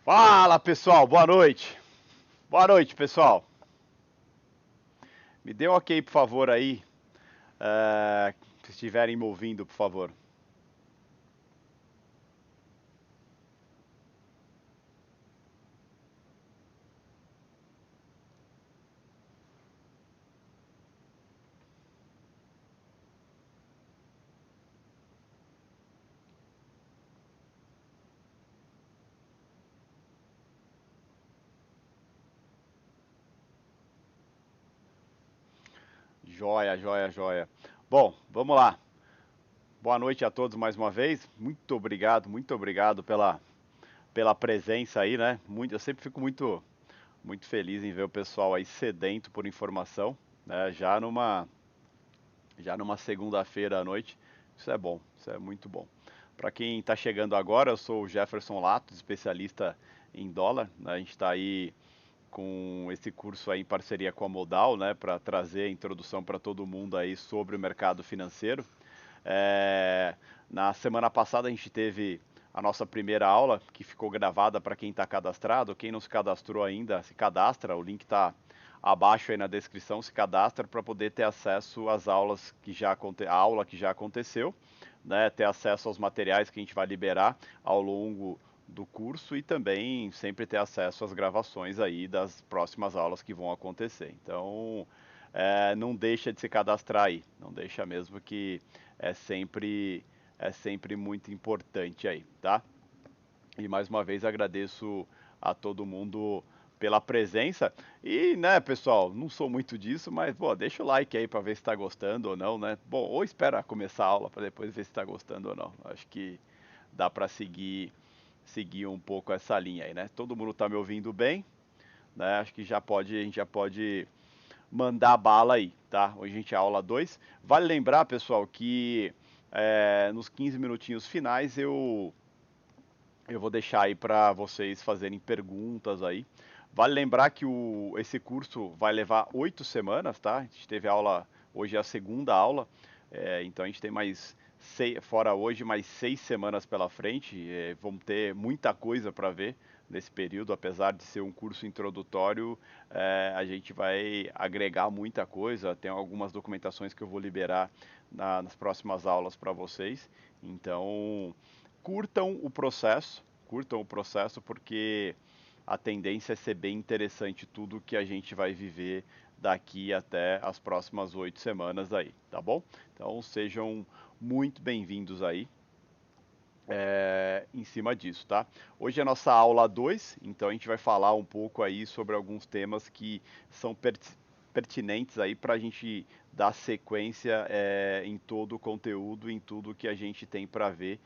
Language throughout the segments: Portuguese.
Fala pessoal, boa noite. Boa noite pessoal. Me dê um ok por favor aí, se estiverem me ouvindo por favor. Joia, joia, joia. Bom, vamos lá. Boa noite a todos mais uma vez. Muito obrigado pela presença aí, né? Eu sempre fico muito feliz em ver o pessoal aí sedento por informação, né? Já numa segunda-feira à noite. Isso é bom, isso é muito bom. Para quem está chegando agora, eu sou o Jefferson Latos, especialista em dólar, né? A gente está aí com esse curso aí em parceria com a Modal, né, para trazer a introdução para todo mundo aí sobre o mercado financeiro. É, Na semana passada a gente teve a nossa primeira aula, que ficou gravada para quem está cadastrado. Quem não se cadastrou ainda, se cadastra, o link está abaixo aí na descrição, se cadastra para poder ter acesso às aulas a aula que já aconteceu, né, ter acesso aos materiais que a gente vai liberar ao longo do curso e também sempre ter acesso às gravações aí das próximas aulas que vão acontecer. Então, não deixa de se cadastrar aí, não deixa mesmo que é sempre é sempre muito importante aí, tá? E mais uma vez agradeço a todo mundo pela presença. E, né, pessoal, não sou muito disso, mas, pô, deixa o like aí para ver se está gostando ou não, né? Bom, ou espera começar a aula para depois ver se está gostando ou não. Acho que dá para seguir um pouco essa linha aí, né? Todo mundo tá me ouvindo bem, né? Acho que a gente já pode mandar bala aí, tá? Hoje a gente é aula 2. Vale lembrar, pessoal, que nos 15 minutinhos finais eu vou deixar aí para vocês fazerem perguntas aí. Vale lembrar que esse curso vai levar 8 semanas, tá? A gente teve aula, hoje é a segunda aula, então a gente tem fora hoje, mais 6 semanas pela frente. Vamos ter muita coisa para ver nesse período, apesar de ser um curso introdutório, a gente vai agregar muita coisa. Tem algumas documentações que eu vou liberar nas próximas aulas para vocês. Então, curtam o processo porque a tendência é ser bem interessante tudo que a gente vai viver daqui até as próximas 8 semanas aí, tá bom? Então sejam muito bem-vindos aí em cima disso, tá? Hoje é a nossa aula 2, então a gente vai falar um pouco aí sobre alguns temas que são pertinentes aí para a gente dar sequência em todo o conteúdo, em tudo que a gente tem para ver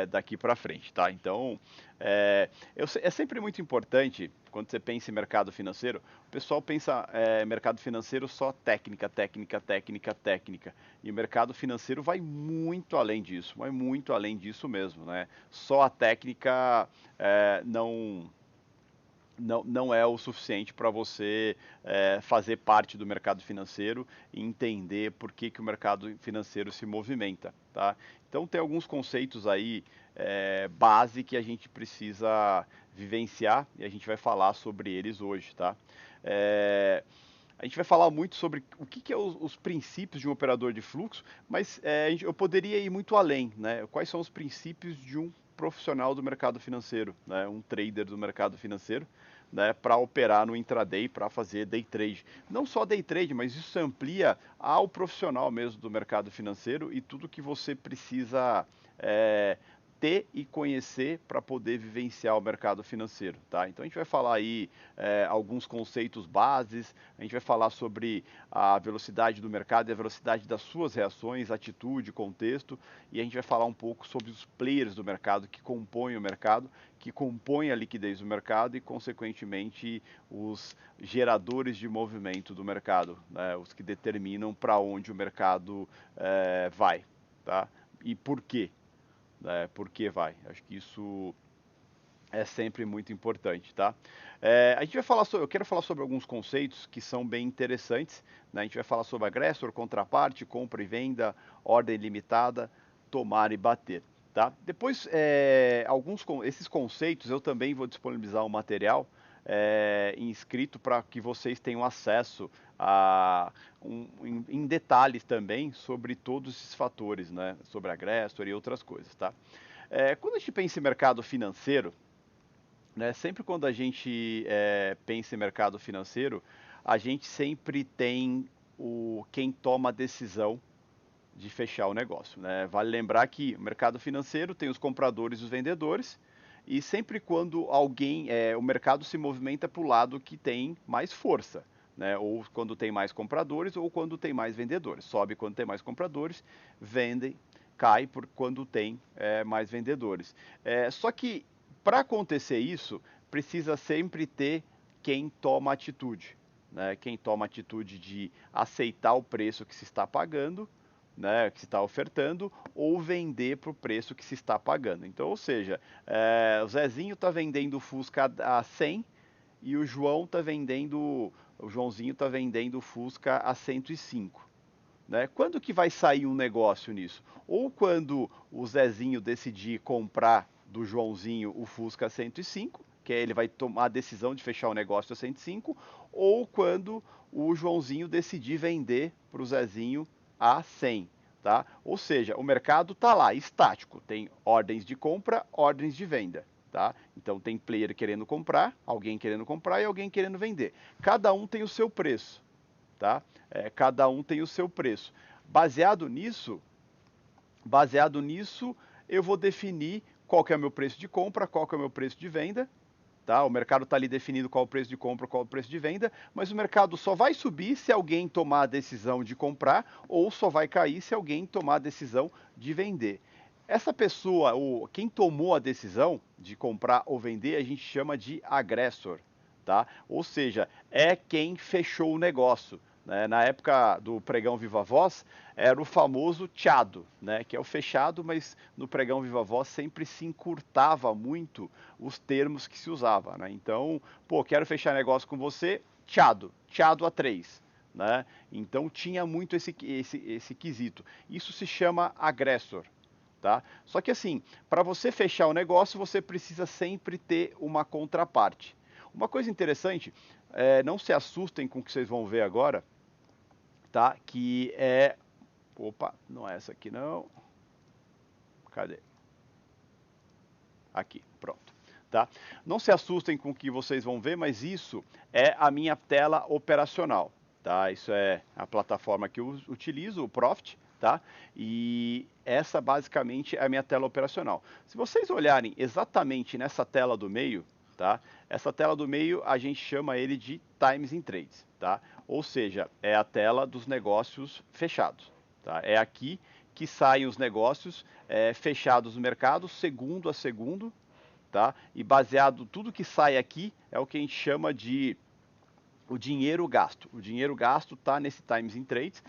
daqui para frente, tá? Então, é sempre muito importante, quando você pensa em mercado financeiro, o pessoal pensa mercado financeiro só técnica, técnica, técnica, técnica. E o mercado financeiro vai muito além disso mesmo, né? Só a técnica não é o suficiente para você fazer parte do mercado financeiro e entender por que o mercado financeiro se movimenta, tá? Então tem alguns conceitos aí base que a gente precisa vivenciar e a gente vai falar sobre eles hoje, tá? É, a gente vai falar muito sobre o que é os princípios de um operador de fluxo, mas eu poderia ir muito além, né? Quais são os princípios de um profissional do mercado financeiro, né? Um trader do mercado financeiro, né? Para operar no intraday, para fazer day trade. Não só day trade, mas isso amplia ao profissional mesmo do mercado financeiro e tudo que você precisa é, ter e conhecer para poder vivenciar o mercado financeiro, tá? Então a gente vai falar aí alguns conceitos bases, a gente vai falar sobre a velocidade do mercado e a velocidade das suas reações, atitude, contexto, e a gente vai falar um pouco sobre os players do mercado que compõem o mercado, que compõem a liquidez do mercado e, consequentemente, os geradores de movimento do mercado, né? Os que determinam para onde o mercado vai, tá? E por quê? Por que vai? Acho que isso é sempre muito importante, tá? A gente vai falar eu quero falar sobre alguns conceitos que são bem interessantes, né? A gente vai falar sobre agressor, contraparte, compra e venda, ordem limitada, tomar e bater. Tá? Depois, esses conceitos eu também vou disponibilizar um material em escrito para que vocês tenham acesso em detalhes também sobre todos esses fatores, né? Sobre a Gressor e outras coisas. Tá? Quando a gente pensa em mercado financeiro, né, sempre quando a gente pensa em mercado financeiro, a gente sempre tem quem toma a decisão de fechar o negócio, né? Vale lembrar que o mercado financeiro tem os compradores e os vendedores, e sempre quando o mercado se movimenta para o lado que tem mais força, né? Ou quando tem mais compradores ou quando tem mais vendedores. Sobe quando tem mais compradores, vendem, cai por quando tem mais vendedores. Só que para acontecer isso, precisa sempre ter quem toma atitude, né? Quem toma atitude de aceitar o preço que se está pagando, né, que se está ofertando, ou vender para o preço que se está pagando. Então, ou seja, o Zezinho está vendendo o Fusca a 100 e o Joãozinho está vendendo o Fusca a 105. Né? Quando que vai sair um negócio nisso? Ou quando o Zezinho decidir comprar do Joãozinho o Fusca a 105, que aí ele vai tomar a decisão de fechar o negócio a 105, ou quando o Joãozinho decidir vender para o Zezinho a 100. Tá? Ou seja, o mercado está lá, estático, tem ordens de compra, ordens de venda. Tá? Então tem player querendo comprar, alguém querendo comprar e alguém querendo vender. Cada um tem o seu preço. Tá? Cada um tem o seu preço. Baseado nisso, eu vou definir qual que é o meu preço de compra, qual que é o meu preço de venda. Tá? O mercado está ali definido qual o preço de compra, qual o preço de venda, mas o mercado só vai subir se alguém tomar a decisão de comprar ou só vai cair se alguém tomar a decisão de vender. Essa pessoa, quem tomou a decisão de comprar ou vender, a gente chama de agressor, tá? Ou seja, é quem fechou o negócio. Né? Na época do pregão Viva Voz, era o famoso tchado, né? Que é o fechado, mas no pregão Viva Voz sempre se encurtava muito os termos que se usava. Né? Então, pô, quero fechar negócio com você, tchado, tchado a 3. Né? Então tinha muito esse quesito. Isso se chama agressor. Tá? Só que assim, para você fechar o negócio, você precisa sempre ter uma contraparte. Uma coisa interessante, não se assustem com o que vocês vão ver agora, tá? Que é... Opa, não é essa aqui não. Cadê? Aqui, pronto. Tá? Não se assustem com o que vocês vão ver, mas isso é a minha tela operacional. Tá? Isso é a plataforma que eu utilizo, o Profit, tá? E essa basicamente é a minha tela operacional. Se vocês olharem exatamente nessa tela do meio, tá? Essa tela do meio a gente chama ele de Times in Trades, tá? Ou seja, é a tela dos negócios fechados, tá? É aqui que saem os negócios fechados no mercado, segundo a segundo, tá? E baseado tudo que sai aqui é o que a gente chama de o dinheiro gasto. O dinheiro gasto está nesse Times in Trades.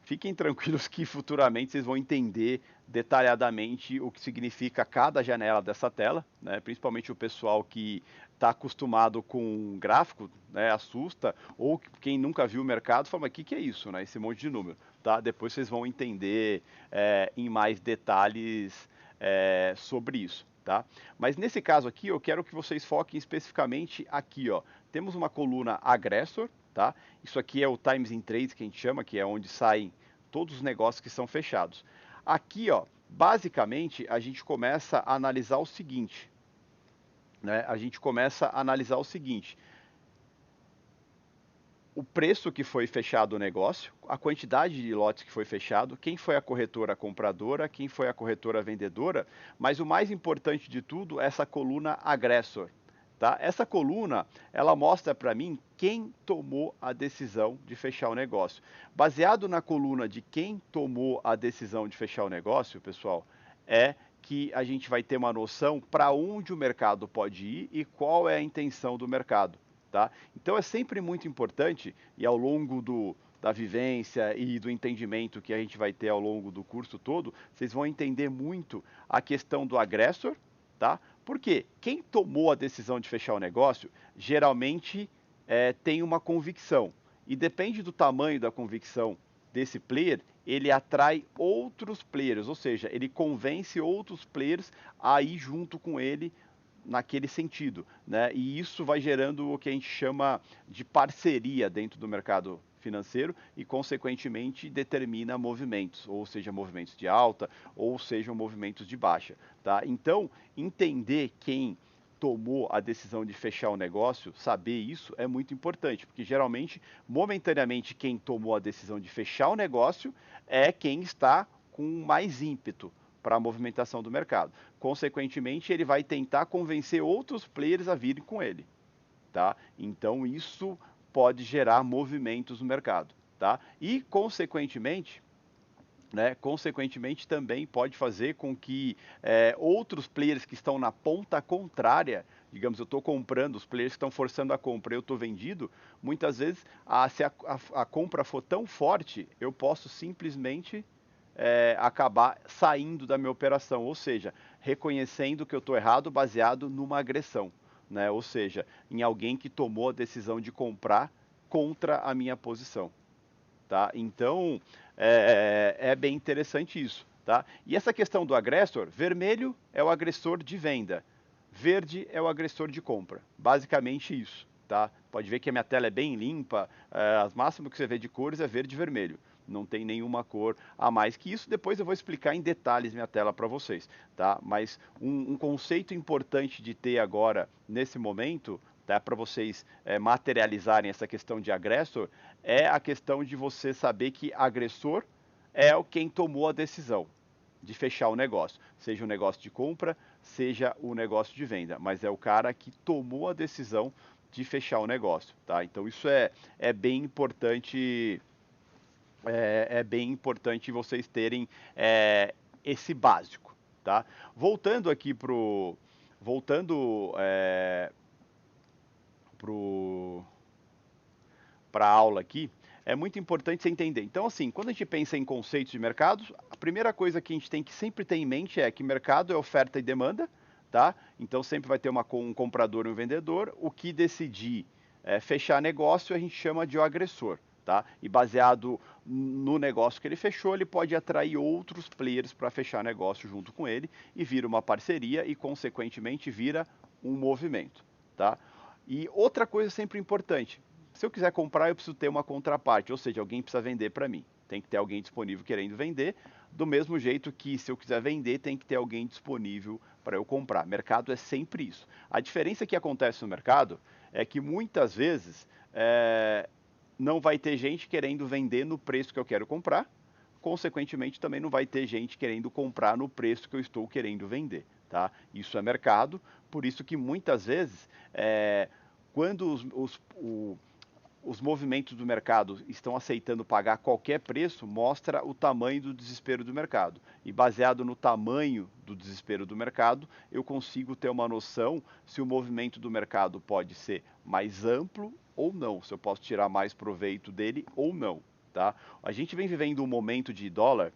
Fiquem tranquilos que futuramente vocês vão entender detalhadamente o que significa cada janela dessa tela, né? Principalmente o pessoal que está acostumado com gráfico, né? Assusta, ou quem nunca viu o mercado fala, mas o que é isso, né? Esse monte de número, tá? Depois vocês vão entender em mais detalhes sobre isso. Tá? Mas nesse caso aqui, eu quero que vocês foquem especificamente aqui, ó. Temos uma coluna agressor, tá? Isso aqui é o Times in Trades que a gente chama, que é onde saem todos os negócios que são fechados. Aqui, ó, basicamente, a gente começa a analisar o seguinte, né? A gente começa a analisar o seguinte: o preço que foi fechado o negócio, a quantidade de lotes que foi fechado, quem foi a corretora compradora, quem foi a corretora vendedora, mas o mais importante de tudo é essa coluna agressor. Tá? Essa coluna, ela mostra para mim quem tomou a decisão de fechar o negócio. Baseado na coluna de quem tomou a decisão de fechar o negócio, pessoal, é que a gente vai ter uma noção para onde o mercado pode ir e qual é a intenção do mercado. Tá? Então é sempre muito importante, e ao longo da vivência e do entendimento que a gente vai ter ao longo do curso todo, vocês vão entender muito a questão do agressor, tá? Porque quem tomou a decisão de fechar o negócio, geralmente tem uma convicção. E depende do tamanho da convicção desse player, ele atrai outros players, ou seja, ele convence outros players a ir junto com ele naquele sentido, né? E isso vai gerando o que a gente chama de parceria dentro do mercado financeiro e, consequentemente, determina movimentos, ou seja, movimentos de alta, ou sejam movimentos de baixa, tá? Então, entender quem tomou a decisão de fechar o negócio, saber isso é muito importante, porque geralmente, momentaneamente, quem tomou a decisão de fechar o negócio é quem está com mais ímpeto para a movimentação do mercado. Consequentemente, ele vai tentar convencer outros players a virem com ele, tá? Então isso pode gerar movimentos no mercado, tá? E consequentemente também pode fazer com que outros players que estão na ponta contrária, digamos, eu estou comprando, os players que estão forçando a compra, eu estou vendido, muitas vezes, se a compra for tão forte, eu posso simplesmente acabar saindo da minha operação, ou seja, reconhecendo que eu estou errado baseado numa agressão, né? Ou seja, em alguém que tomou a decisão de comprar contra a minha posição, tá? Então, é bem interessante isso, tá? E essa questão do agressor, vermelho é o agressor de venda, verde é o agressor de compra, basicamente isso, tá? Pode ver que a minha tela é bem limpa, as máximas que você vê de cores é verde e vermelho, não tem nenhuma cor a mais que isso. Depois eu vou explicar em detalhes minha tela para vocês, tá? Mas um conceito importante de ter agora nesse momento, tá? Para vocês materializarem essa questão de agressor, é a questão de você saber que agressor é quem tomou a decisão de fechar o negócio, seja o negócio de compra, seja o negócio de venda, mas é o cara que tomou a decisão de fechar o negócio, tá? Então isso é bem importante, é bem importante vocês terem esse básico, tá? Voltando aqui voltando para a aula aqui, é muito importante você entender. Então, assim, quando a gente pensa em conceitos de mercados, a primeira coisa que a gente tem que sempre ter em mente é que mercado é oferta e demanda, tá? Então sempre vai ter um comprador e um vendedor. O que decidir fechar negócio a gente chama de o agressor, tá? E baseado no negócio que ele fechou, ele pode atrair outros players para fechar negócio junto com ele e vira uma parceria e, consequentemente, vira um movimento, tá? E outra coisa sempre importante, se eu quiser comprar, eu preciso ter uma contraparte, ou seja, alguém precisa vender para mim. Tem que ter alguém disponível querendo vender, do mesmo jeito que se eu quiser vender, tem que ter alguém disponível para eu comprar. Mercado é sempre isso. A diferença que acontece no mercado é que muitas vezes não vai ter gente querendo vender no preço que eu quero comprar, consequentemente também não vai ter gente querendo comprar no preço que eu estou querendo vender, tá? Isso é mercado, por isso que muitas vezes quando os movimentos do mercado estão aceitando pagar qualquer preço, mostra o tamanho do desespero do mercado. E baseado no tamanho do desespero do mercado, eu consigo ter uma noção se o movimento do mercado pode ser mais amplo ou não, se eu posso tirar mais proveito dele ou não, tá? A gente vem vivendo um momento de dólar,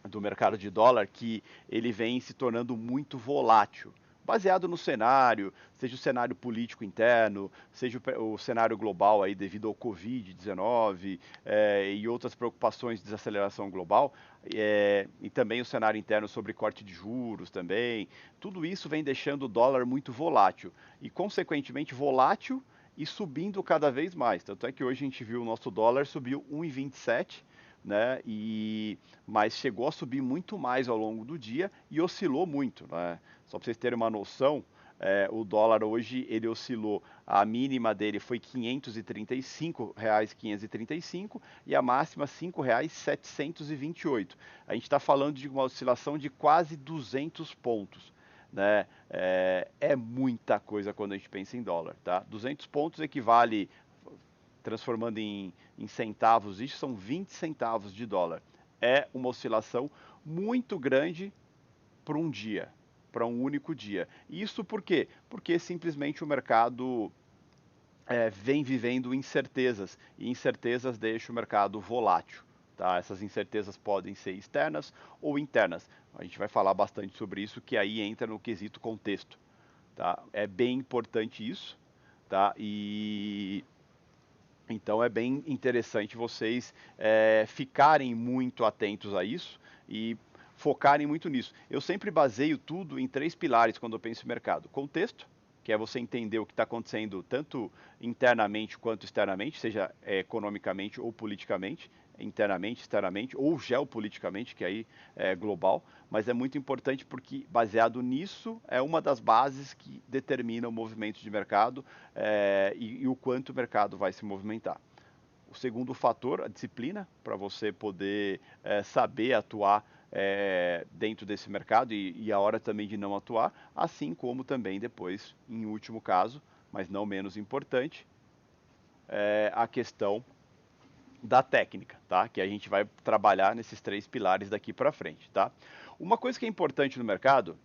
do mercado de dólar, que ele vem se tornando muito volátil, baseado no cenário, seja o cenário político interno, seja o cenário global aí devido ao Covid-19 e outras preocupações de desaceleração global, e também o cenário interno sobre corte de juros também. Tudo isso vem deixando o dólar muito volátil e, consequentemente, volátil e subindo cada vez mais. Tanto é que hoje a gente viu o nosso dólar subiu 1,27, né? Mas chegou a subir muito mais ao longo do dia e oscilou muito, né? Só para vocês terem uma noção, o dólar hoje ele oscilou, a mínima dele foi R$ 535,535 e a máxima R$ 5,728. A gente está falando de uma oscilação de quase 200 pontos. Né? É muita coisa quando a gente pensa em dólar, tá? 200 pontos equivale, transformando em centavos, isso são 20 centavos de dólar. É uma oscilação muito grande para um dia, para um único dia. Isso por quê? Porque simplesmente o mercado vem vivendo incertezas, e incertezas deixam o mercado volátil. Tá? Essas incertezas podem ser externas ou internas. A gente vai falar bastante sobre isso, que aí entra no quesito contexto. Tá? É bem importante isso. Tá? Então é bem interessante vocês ficarem muito atentos a isso e focarem muito nisso. Eu sempre baseio tudo em três pilares quando eu penso em mercado: contexto, que é você entender o que está acontecendo tanto internamente quanto externamente, seja economicamente ou politicamente, internamente, externamente ou geopoliticamente, que aí é global, mas é muito importante porque baseado nisso é uma das bases que determina o movimento de mercado e o quanto o mercado vai se movimentar. O segundo fator, a disciplina, para você poder saber atuar dentro desse mercado e a hora também de não atuar, assim como também depois, em último caso, mas não menos importante, a questão da técnica, tá? Que a gente vai trabalhar nesses três pilares daqui para frente, tá? Uma coisa que é importante no mercado,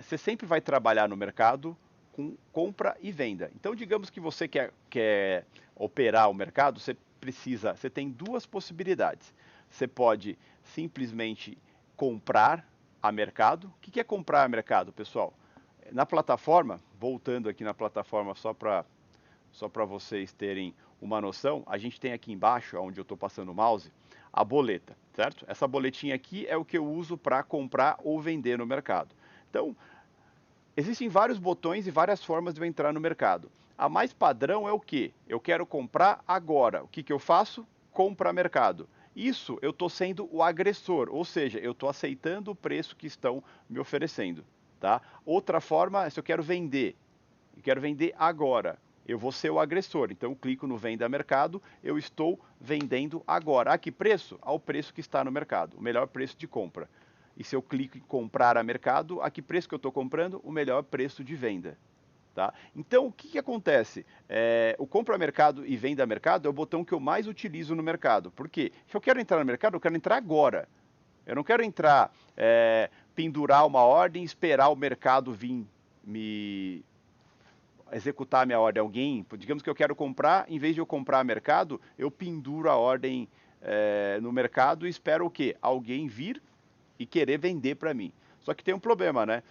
você sempre vai trabalhar no mercado com compra e venda. Então, digamos que você quer operar o mercado, você tem duas possibilidades. Você pode simplesmente comprar a mercado. O que é comprar a mercado, pessoal? Na plataforma, voltando aqui na plataforma só para vocês terem uma noção, a gente tem aqui embaixo, onde eu estou passando o mouse, a boleta, certo? Essa boletinha aqui é o que eu uso para comprar ou vender no mercado. Então, existem vários botões e várias formas de eu entrar no mercado. A mais padrão é o que? Eu quero comprar agora. O que eu faço? Compra mercado. Isso eu estou sendo o agressor, ou seja, eu estou aceitando o preço que estão me oferecendo. Tá? Outra forma é se eu quero vender. Eu quero vender agora. Eu vou ser o agressor. Então eu clico no venda mercado, eu estou vendendo agora. A que preço? Ao preço que está no mercado, o melhor preço de compra. E se eu clico em comprar a mercado, a que preço que eu estou comprando? O melhor preço de venda. Tá? Então, o que acontece? O compra mercado e venda mercado é o botão que eu mais utilizo no mercado. Por quê? Se eu quero entrar no mercado, eu quero entrar agora. Eu não quero entrar, pendurar uma ordem, esperar o mercado vir me executar a minha ordem. Alguém, digamos que eu quero comprar, em vez de eu comprar a mercado, eu penduro a ordem no mercado e espero o quê? Alguém vir e querer vender para mim. Só que tem um problema, né?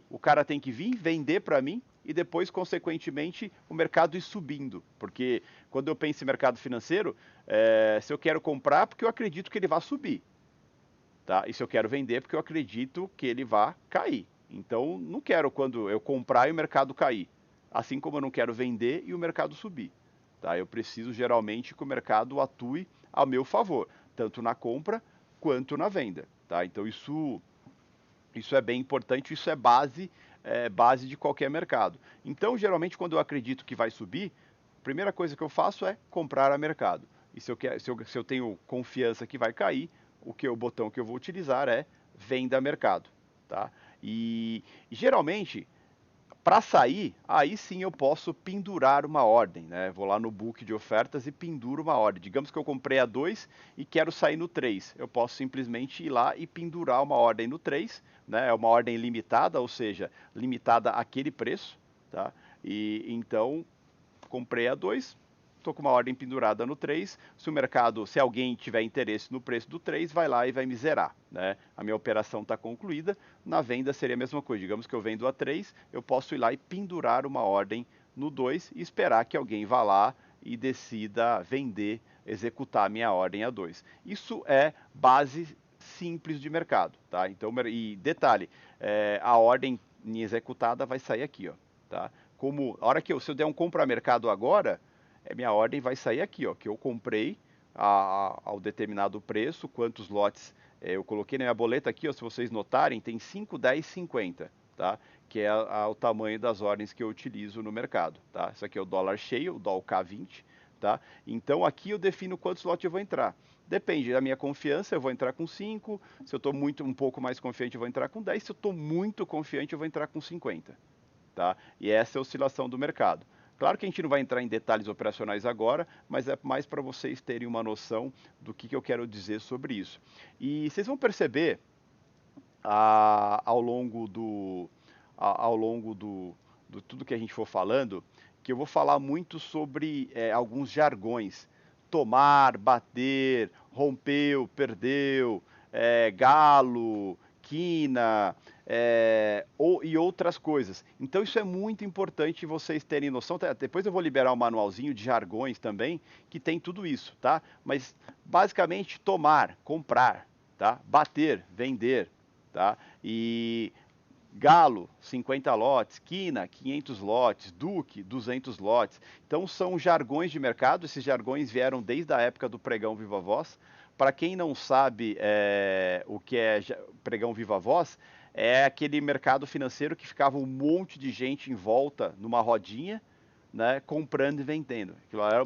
O cara tem que vir vender para mim e depois, consequentemente, o mercado ir subindo. Porque quando eu penso em mercado financeiro, se eu quero comprar, porque eu acredito que ele vai subir. Tá? E se eu quero vender, porque eu acredito que ele vai cair. Então, não quero quando eu comprar e o mercado cair. Assim como eu não quero vender e o mercado subir. Tá? Eu preciso geralmente que o mercado atue a meu favor, tanto na compra quanto na venda. Tá? Então isso é bem importante, isso é base de qualquer mercado. Então, geralmente, quando eu acredito que vai subir, a primeira coisa que eu faço é comprar a mercado. E se eu tenho confiança que vai cair, o botão que eu vou utilizar é venda a mercado. Tá? E geralmente, para sair, aí sim eu posso pendurar uma ordem, né? Vou lá no book de ofertas e penduro uma ordem. Digamos que eu comprei a 2 e quero sair no 3. Eu posso simplesmente ir lá e pendurar uma ordem no 3, né? É uma ordem limitada, ou seja, limitada àquele preço, tá? E então comprei a 2, estou com uma ordem pendurada no 3. Se alguém tiver interesse no preço do 3, vai lá e vai me zerar. Né? A minha operação está concluída. Na venda seria a mesma coisa. Digamos que eu vendo a 3, eu posso ir lá e pendurar uma ordem no 2 e esperar que alguém vá lá e decida vender, executar a minha ordem a 2. Isso é base simples de mercado. Tá? Então, e detalhe, a ordem executada vai sair aqui. Ó, tá? A hora se eu der um compra mercado agora, minha ordem vai sair aqui, ó, que eu comprei ao determinado preço, quantos lotes eu coloquei na minha boleta aqui, ó, se vocês notarem, tem 5, 10, 50, tá? Que é o tamanho das ordens que eu utilizo no mercado, tá? Isso aqui é o dólar cheio, o dólar K20, tá? Então aqui eu defino quantos lotes eu vou entrar. Depende da minha confiança, eu vou entrar com 5, se eu estou um pouco mais confiante, eu vou entrar com 10, se eu estou muito confiante, eu vou entrar com 50. Tá? E essa é a oscilação do mercado. Claro que a gente não vai entrar em detalhes operacionais agora, mas é mais para vocês terem uma noção do que eu quero dizer sobre isso. E vocês vão perceber ao longo do tudo que a gente for falando, que eu vou falar muito sobre alguns jargões. Tomar, bater, rompeu, perdeu, galo, quina, e outras coisas. Então isso é muito importante vocês terem noção. Depois eu vou liberar um manualzinho de jargões também, que tem tudo isso, tá? Mas basicamente tomar, comprar, tá? Bater, vender, tá? E Galo, 50 lotes, Quina, 500 lotes, Duque, 200 lotes. Então são jargões de mercado, esses jargões vieram desde a época do pregão Viva Voz. Para quem não sabe o que é pregão Viva Voz, é aquele mercado financeiro que ficava um monte de gente em volta numa rodinha, né, comprando e vendendo. Aquilo era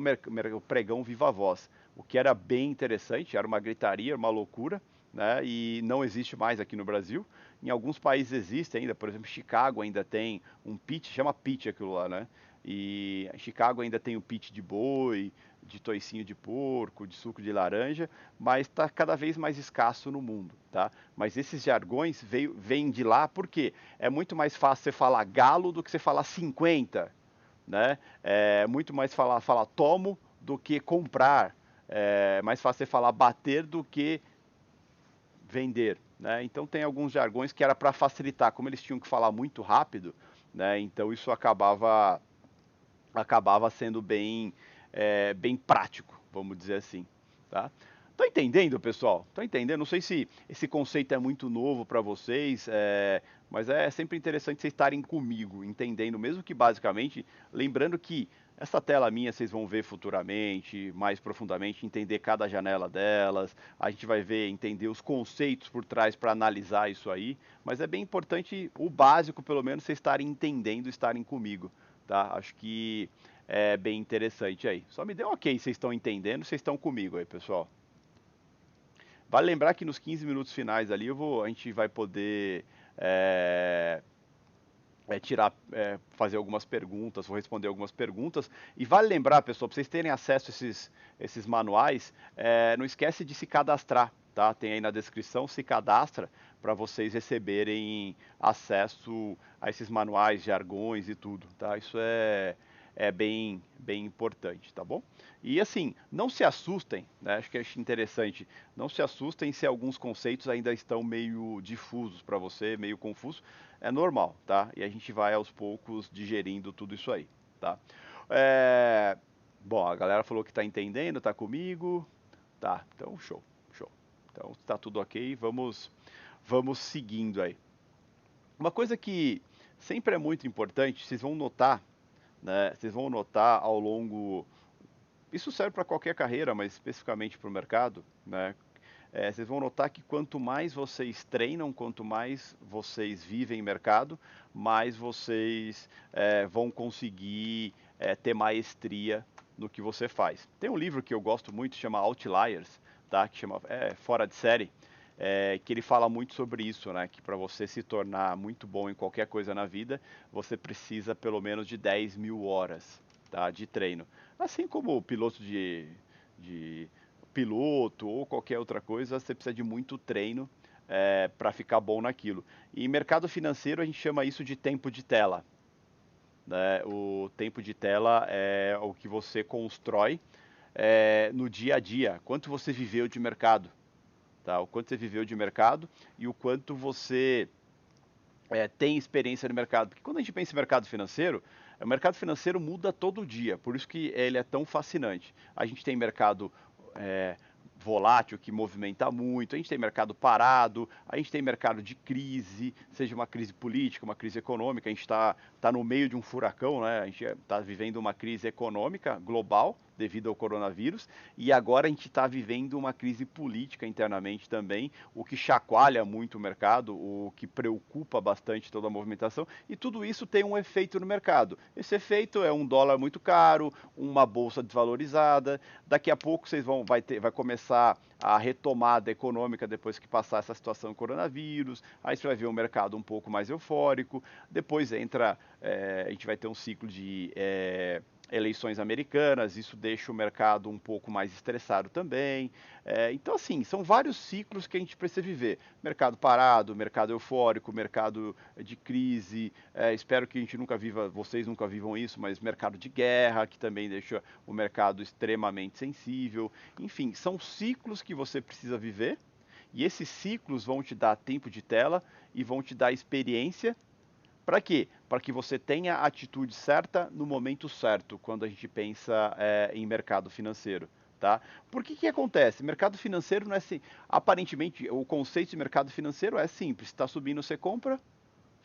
o pregão Viva Voz, o que era bem interessante, era uma gritaria, uma loucura, né, e não existe mais aqui no Brasil. Em alguns países existe ainda, por exemplo, Chicago ainda tem um pitch, chama pitch aquilo lá, né? E Chicago ainda tem o pitch de boi, de toicinho de porco, de suco de laranja, mas está cada vez mais escasso no mundo, tá? Mas esses jargões vêm de lá porque é muito mais fácil você falar galo do que você falar 50, né? É muito mais falar tomo do que comprar. É mais fácil você falar bater do que vender, né? Então tem alguns jargões que era para facilitar, como eles tinham que falar muito rápido, né? Então isso acabava sendo bem prático, vamos dizer assim, tá? Tô entendendo, pessoal? Tô entendendo. Não sei se esse conceito é muito novo para vocês, mas é sempre interessante vocês estarem comigo, entendendo, mesmo que basicamente, lembrando que essa tela minha vocês vão ver futuramente, mais profundamente, entender cada janela delas. A gente vai ver, entender os conceitos por trás para analisar isso aí. Mas é bem importante, o básico, pelo menos, vocês estarem entendendo, estarem comigo, tá? Acho que é bem interessante aí. Só me dê um ok, vocês estão entendendo, vocês estão comigo aí, pessoal. Vale lembrar que nos 15 minutos finais ali a gente vai poder é, fazer algumas perguntas, vou responder algumas perguntas. E vale lembrar, pessoal, para vocês terem acesso a esses manuais, não esquece de se cadastrar, tá? Tem aí na descrição, se cadastra para vocês receberem acesso a esses manuais, jargões e tudo, tá? Isso é bem importante, tá bom? E assim, não se assustem, né? Acho que é interessante, não se assustem se alguns conceitos ainda estão meio difusos para você, meio confusos, é normal, tá? E a gente vai aos poucos digerindo tudo isso aí, tá? É... Bom, a galera falou que está entendendo, está comigo, tá? Então show, show. Então está tudo ok, vamos seguindo aí. Uma coisa que sempre é muito importante, vocês vão notar, né? Vocês vão notar ao longo. Isso serve para qualquer carreira, mas especificamente para o mercado, né? Vocês vão notar que quanto mais vocês treinam, quanto mais vocês vivem em mercado, mais vocês vão conseguir ter maestria no que você faz. Tem um livro que eu gosto muito, chama Outliers, tá? Que chama Fora de Série, que ele fala muito sobre isso, né? Que para você se tornar muito bom em qualquer coisa na vida, você precisa pelo menos de 10 mil horas, tá? De treino. Assim como o piloto de piloto ou qualquer outra coisa, você precisa de muito treino para ficar bom naquilo. E em mercado financeiro a gente chama isso de tempo de tela, né? O tempo de tela é o que você constrói no dia a dia, quanto você viveu de mercado, tá? O quanto você viveu de mercado e o quanto você tem experiência no mercado. Porque quando a gente pensa em mercado financeiro, o mercado financeiro muda todo dia, por isso que ele é tão fascinante. A gente tem mercado é, volátil que movimenta muito, a gente tem mercado parado, a gente tem mercado de crise, seja uma crise política, uma crise econômica, a gente tá no meio de um furacão, né? A gente está vivendo uma crise econômica global devido ao coronavírus e agora a gente está vivendo uma crise política internamente também, o que chacoalha muito o mercado, o que preocupa bastante toda a movimentação e tudo isso tem um efeito no mercado. Esse efeito é um dólar muito caro, uma bolsa desvalorizada. Daqui a pouco vai começar a retomada econômica depois que passar essa situação do coronavírus. Aí você vai ver um mercado um pouco mais eufórico. Depois a gente vai ter um ciclo de eleições americanas, isso deixa o mercado um pouco mais estressado também. Então, assim, são vários ciclos que a gente precisa viver. Mercado parado, mercado eufórico, mercado de crise. Espero que a gente vocês nunca vivam isso, mas mercado de guerra, que também deixa o mercado extremamente sensível. Enfim, são ciclos que você precisa viver E esses ciclos vão te dar tempo de tela e vão te dar experiência. Para quê? Para que você tenha a atitude certa no momento certo, quando a gente pensa em mercado financeiro. Tá? Por que acontece? Mercado financeiro não é assim. Aparentemente, o conceito de mercado financeiro é simples. Se está subindo, você compra.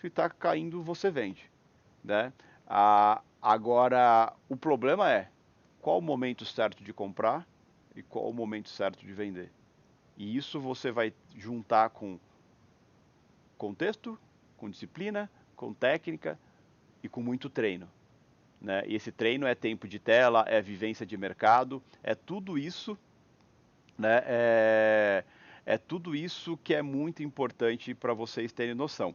Se está caindo, você vende. Né? Agora, o problema é qual o momento certo de comprar e qual o momento certo de vender. E isso você vai juntar com contexto, com disciplina, com técnica e com muito treino. Né? E esse treino é tempo de tela, é vivência de mercado, é tudo isso, né? É tudo isso que é muito importante para vocês terem noção.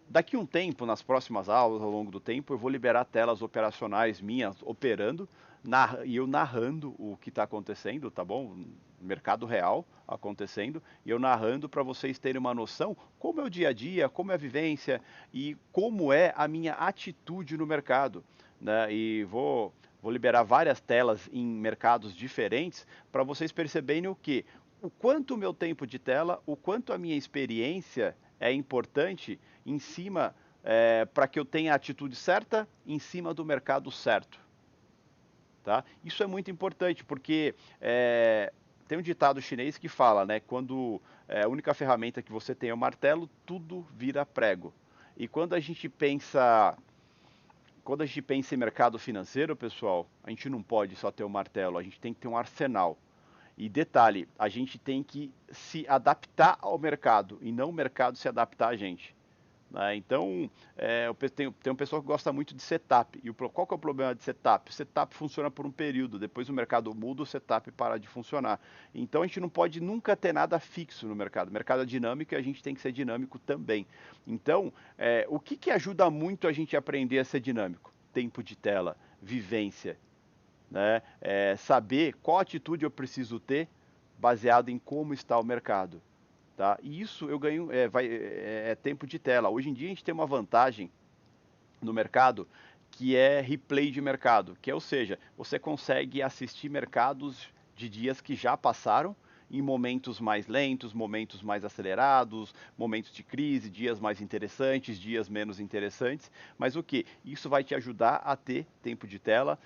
Daqui um tempo, nas próximas aulas, ao longo do tempo, eu vou liberar telas operacionais minhas operando e eu narrando o que está acontecendo, tá bom? Mercado real acontecendo, e eu narrando para vocês terem uma noção como é o dia a dia, como é a vivência e como é a minha atitude no mercado. Né? E vou liberar várias telas em mercados diferentes para vocês perceberem o quanto o meu tempo de tela, o quanto a minha experiência é importante em cima para que eu tenha a atitude certa em cima do mercado certo. Tá? Isso é muito importante porque tem um ditado chinês que fala, né, quando a única ferramenta que você tem é o martelo, tudo vira prego. E quando a gente pensa em mercado financeiro, pessoal, a gente não pode só ter o martelo, a gente tem que ter um arsenal. E detalhe, a gente tem que se adaptar ao mercado e não o mercado se adaptar a gente. Né? Então, tem um pessoal que gosta muito de setup. E qual que é o problema de setup? O setup funciona por um período, depois o mercado muda, o setup para de funcionar. Então, a gente não pode nunca ter nada fixo no mercado. O mercado é dinâmico e a gente tem que ser dinâmico também. Então, o que ajuda muito a gente a aprender a ser dinâmico? Tempo de tela, vivência, né? Saber qual atitude eu preciso ter baseado em como está o mercado. Tá? E isso eu ganho, tempo de tela. Hoje em dia a gente tem uma vantagem no mercado que é replay de mercado, ou seja, você consegue assistir mercados de dias que já passaram em momentos mais lentos, momentos mais acelerados, momentos de crise, dias mais interessantes, dias menos interessantes. Mas o que? Isso vai te ajudar a ter tempo de tela,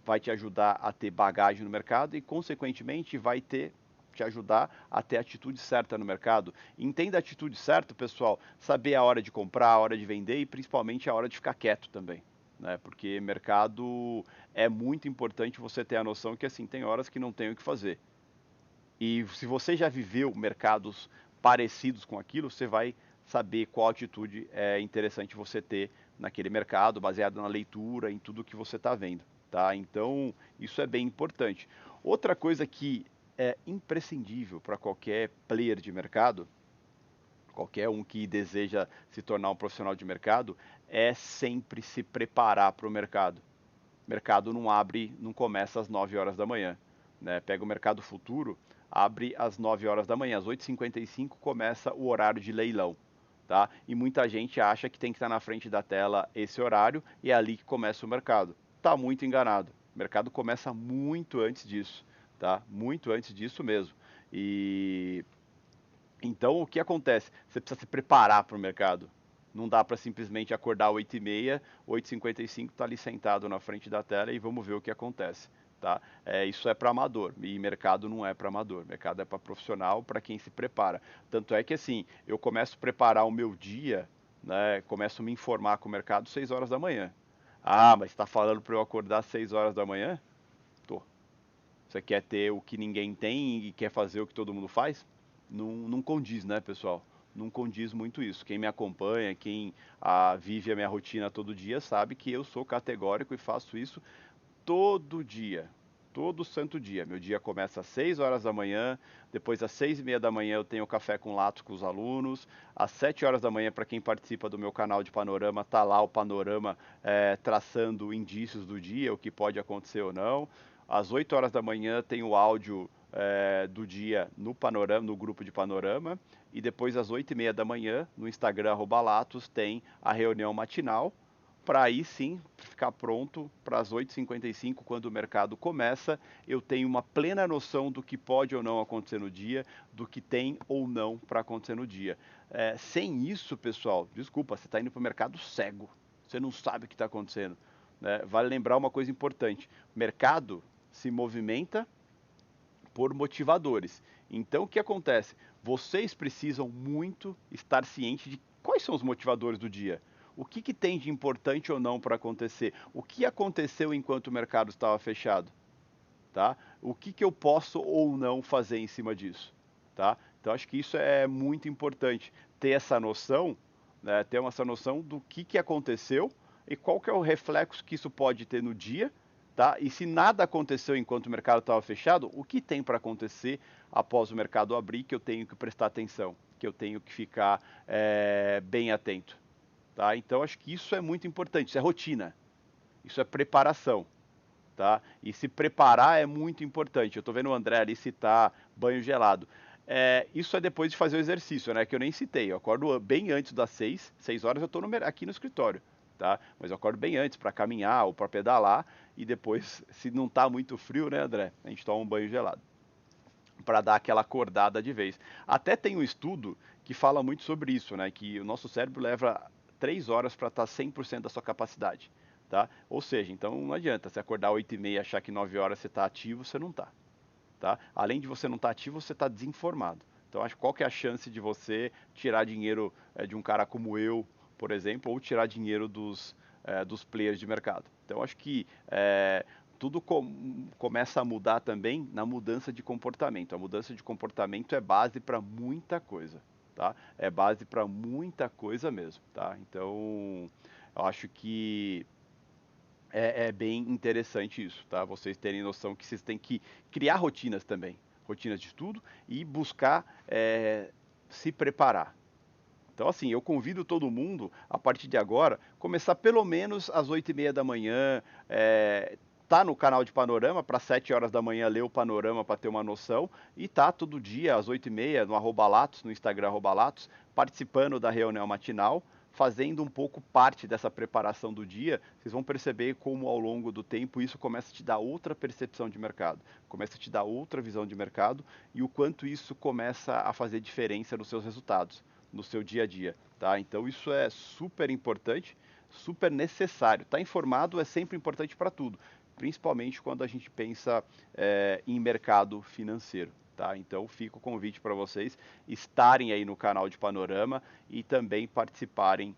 vai te ajudar a ter bagagem no mercado e, consequentemente, vai te ajudar a ter a atitude certa no mercado. Entenda a atitude certa, pessoal, saber a hora de comprar, a hora de vender e principalmente a hora de ficar quieto também. Né? Porque mercado é muito importante você ter a noção que assim tem horas que não tem o que fazer. E se você já viveu mercados parecidos com aquilo, você vai saber qual atitude é interessante você ter naquele mercado, baseado na leitura, em tudo que você está vendo. Tá? Então, isso é bem importante. Outra coisa que é imprescindível para qualquer player de mercado, qualquer um que deseja se tornar um profissional de mercado, é sempre se preparar para o mercado. O mercado não abre, não começa às 9 horas da manhã. Né? Pega o mercado futuro, abre às 9 horas da manhã. Às 8h55 começa o horário de leilão. Tá? E muita gente acha que tem que estar na frente da tela esse horário e é ali que começa o mercado. Está muito enganado. O mercado começa muito antes disso. Tá? Muito antes disso mesmo. E então, o que acontece? Você precisa se preparar para o mercado. Não dá para simplesmente acordar às 8h30, 8h55, tá ali sentado na frente da tela e vamos ver o que acontece. Tá? Isso é para amador e mercado não é para amador. Mercado é para profissional, para quem se prepara. Tanto é que assim, eu começo a preparar o meu dia, né, começo a me informar com o mercado às 6 horas da manhã. Ah, mas está falando para eu acordar às 6 horas da manhã? Tô. Você quer ter o que ninguém tem e quer fazer o que todo mundo faz? Não condiz, né, pessoal? Não condiz muito isso. Quem me acompanha, quem vive a minha rotina todo dia, sabe que eu sou categórico e faço isso todo dia. Todo santo dia. Meu dia começa às 6 horas da manhã, depois às 6h30 da manhã eu tenho café com lato com os alunos, às 7 horas da manhã, para quem participa do meu canal de panorama, tá lá o panorama traçando indícios do dia, o que pode acontecer ou não. Às 8 horas da manhã tem o áudio do dia no panorama, no grupo de panorama, e depois às 8h30 da manhã, no Instagram @latos, tem a reunião matinal, para aí sim ficar pronto para as 8h55, quando o mercado começa, eu tenho uma plena noção do que pode ou não acontecer no dia, do que tem ou não para acontecer no dia. Sem isso, pessoal, desculpa, você está indo para o mercado cego, você não sabe o que está acontecendo. Né? Vale lembrar uma coisa importante: o mercado se movimenta por motivadores. Então, o que acontece? Vocês precisam muito estar cientes de quais são os motivadores do dia. O que tem de importante ou não para acontecer? O que aconteceu enquanto o mercado estava fechado? Tá? O que eu posso ou não fazer em cima disso? Tá? Então, acho que isso é muito importante, ter essa noção, né, ter essa noção do que aconteceu e qual que é o reflexo que isso pode ter no dia. Tá? E se nada aconteceu enquanto o mercado estava fechado, o que tem para acontecer após o mercado abrir que eu tenho que prestar atenção, que eu tenho que ficar bem atento. Tá? Então, acho que isso é muito importante, isso é rotina, isso é preparação. Tá? E se preparar é muito importante. Eu estou vendo o André ali citar banho gelado. Isso é depois de fazer o exercício, né? Que eu nem citei. Eu acordo bem antes das 6 horas eu estou aqui no escritório. Tá? Mas eu acordo bem antes para caminhar ou para pedalar e depois, se não está muito frio, né, André? A gente toma um banho gelado para dar aquela acordada de vez. Até tem um estudo que fala muito sobre isso, né? Que o nosso cérebro leva 3 horas para estar 100% da sua capacidade. Tá? Ou seja, então não adianta você acordar 8h30 e achar que 9 horas você está ativo, você não está. Tá? Além de você não estar ativo, você está desinformado. Então, qual que é a chance de você tirar dinheiro de um cara como eu, por exemplo, ou tirar dinheiro dos players de mercado? Então, acho que tudo começa a mudar também na mudança de comportamento. A mudança de comportamento é base para muita coisa. Tá? É base para muita coisa mesmo. Tá? Então, eu acho que é bem interessante isso, tá? Vocês terem noção que vocês têm que criar rotinas também, rotinas de estudo e buscar se preparar. Então, assim, eu convido todo mundo, a partir de agora, começar pelo menos às 8h30 da manhã, tá no canal de Panorama, para 7 horas da manhã ler o Panorama para ter uma noção, e tá todo dia às 8h30 no @latos, no Instagram @latos, participando da reunião matinal, fazendo um pouco parte dessa preparação do dia. Vocês vão perceber como ao longo do tempo isso começa a te dar outra percepção de mercado, começa a te dar outra visão de mercado e o quanto isso começa a fazer diferença nos seus resultados, no seu dia a dia, tá? Então isso é super importante, super necessário. Estar informado é sempre importante para tudo, principalmente quando a gente pensa em mercado financeiro. Tá? Então fica o convite para vocês estarem aí no canal de Panorama e também participarem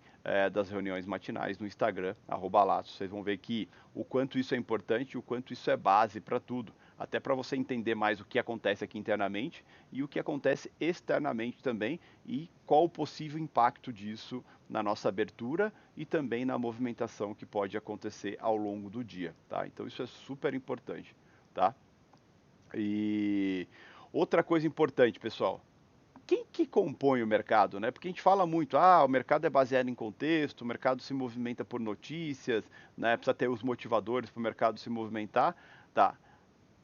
das reuniões matinais no Instagram, @latos. Vocês vão ver que o quanto isso é importante e o quanto isso é base para tudo. Até para você entender mais o que acontece aqui internamente e o que acontece externamente também e qual o possível impacto disso na nossa abertura e também na movimentação que pode acontecer ao longo do dia. Tá? Então isso é super importante. Tá? E outra coisa importante, pessoal, quem que compõe o mercado, né? Porque a gente fala muito, o mercado é baseado em contexto, o mercado se movimenta por notícias, né? Precisa ter os motivadores para o mercado se movimentar, tá?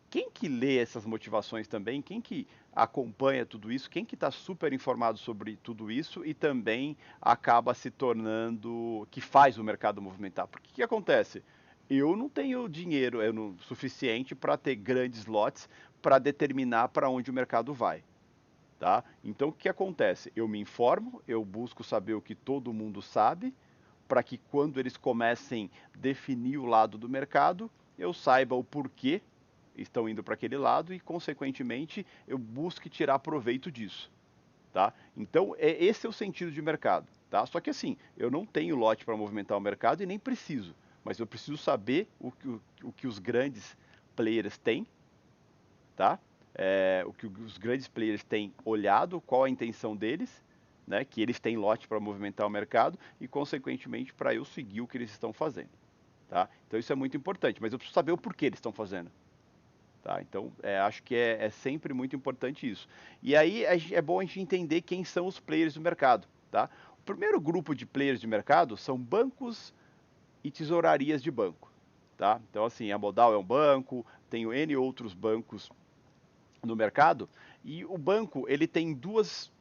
Quem que lê essas motivações também? Quem que acompanha tudo isso? Quem que está super informado sobre tudo isso e também acaba se tornando, que faz o mercado movimentar? Porque o que acontece? Eu não tenho dinheiro suficiente para ter grandes lotes para determinar para onde o mercado vai. Tá? Então, o que acontece? Eu me informo, eu busco saber o que todo mundo sabe, para que quando eles comecem a definir o lado do mercado, eu saiba o porquê estão indo para aquele lado e, consequentemente, eu busque tirar proveito disso. Tá? Então, esse é o sentido de mercado. Tá? Só que assim, eu não tenho lote para movimentar o mercado e nem preciso, mas eu preciso saber o que os grandes players têm, tá? O que os grandes players têm olhado, qual a intenção deles, né? Que eles têm lote para movimentar o mercado e, consequentemente, para eu seguir o que eles estão fazendo. Tá? Então isso é muito importante, mas eu preciso saber o porquê eles estão fazendo. Tá? Então acho que é sempre muito importante isso. E aí é bom a gente entender quem são os players do mercado. Tá? O primeiro grupo de players de mercado são bancos e tesourarias de banco. Tá? Então assim, a Modal é um banco, tenho N outros bancos no mercado, e o banco ele tem duas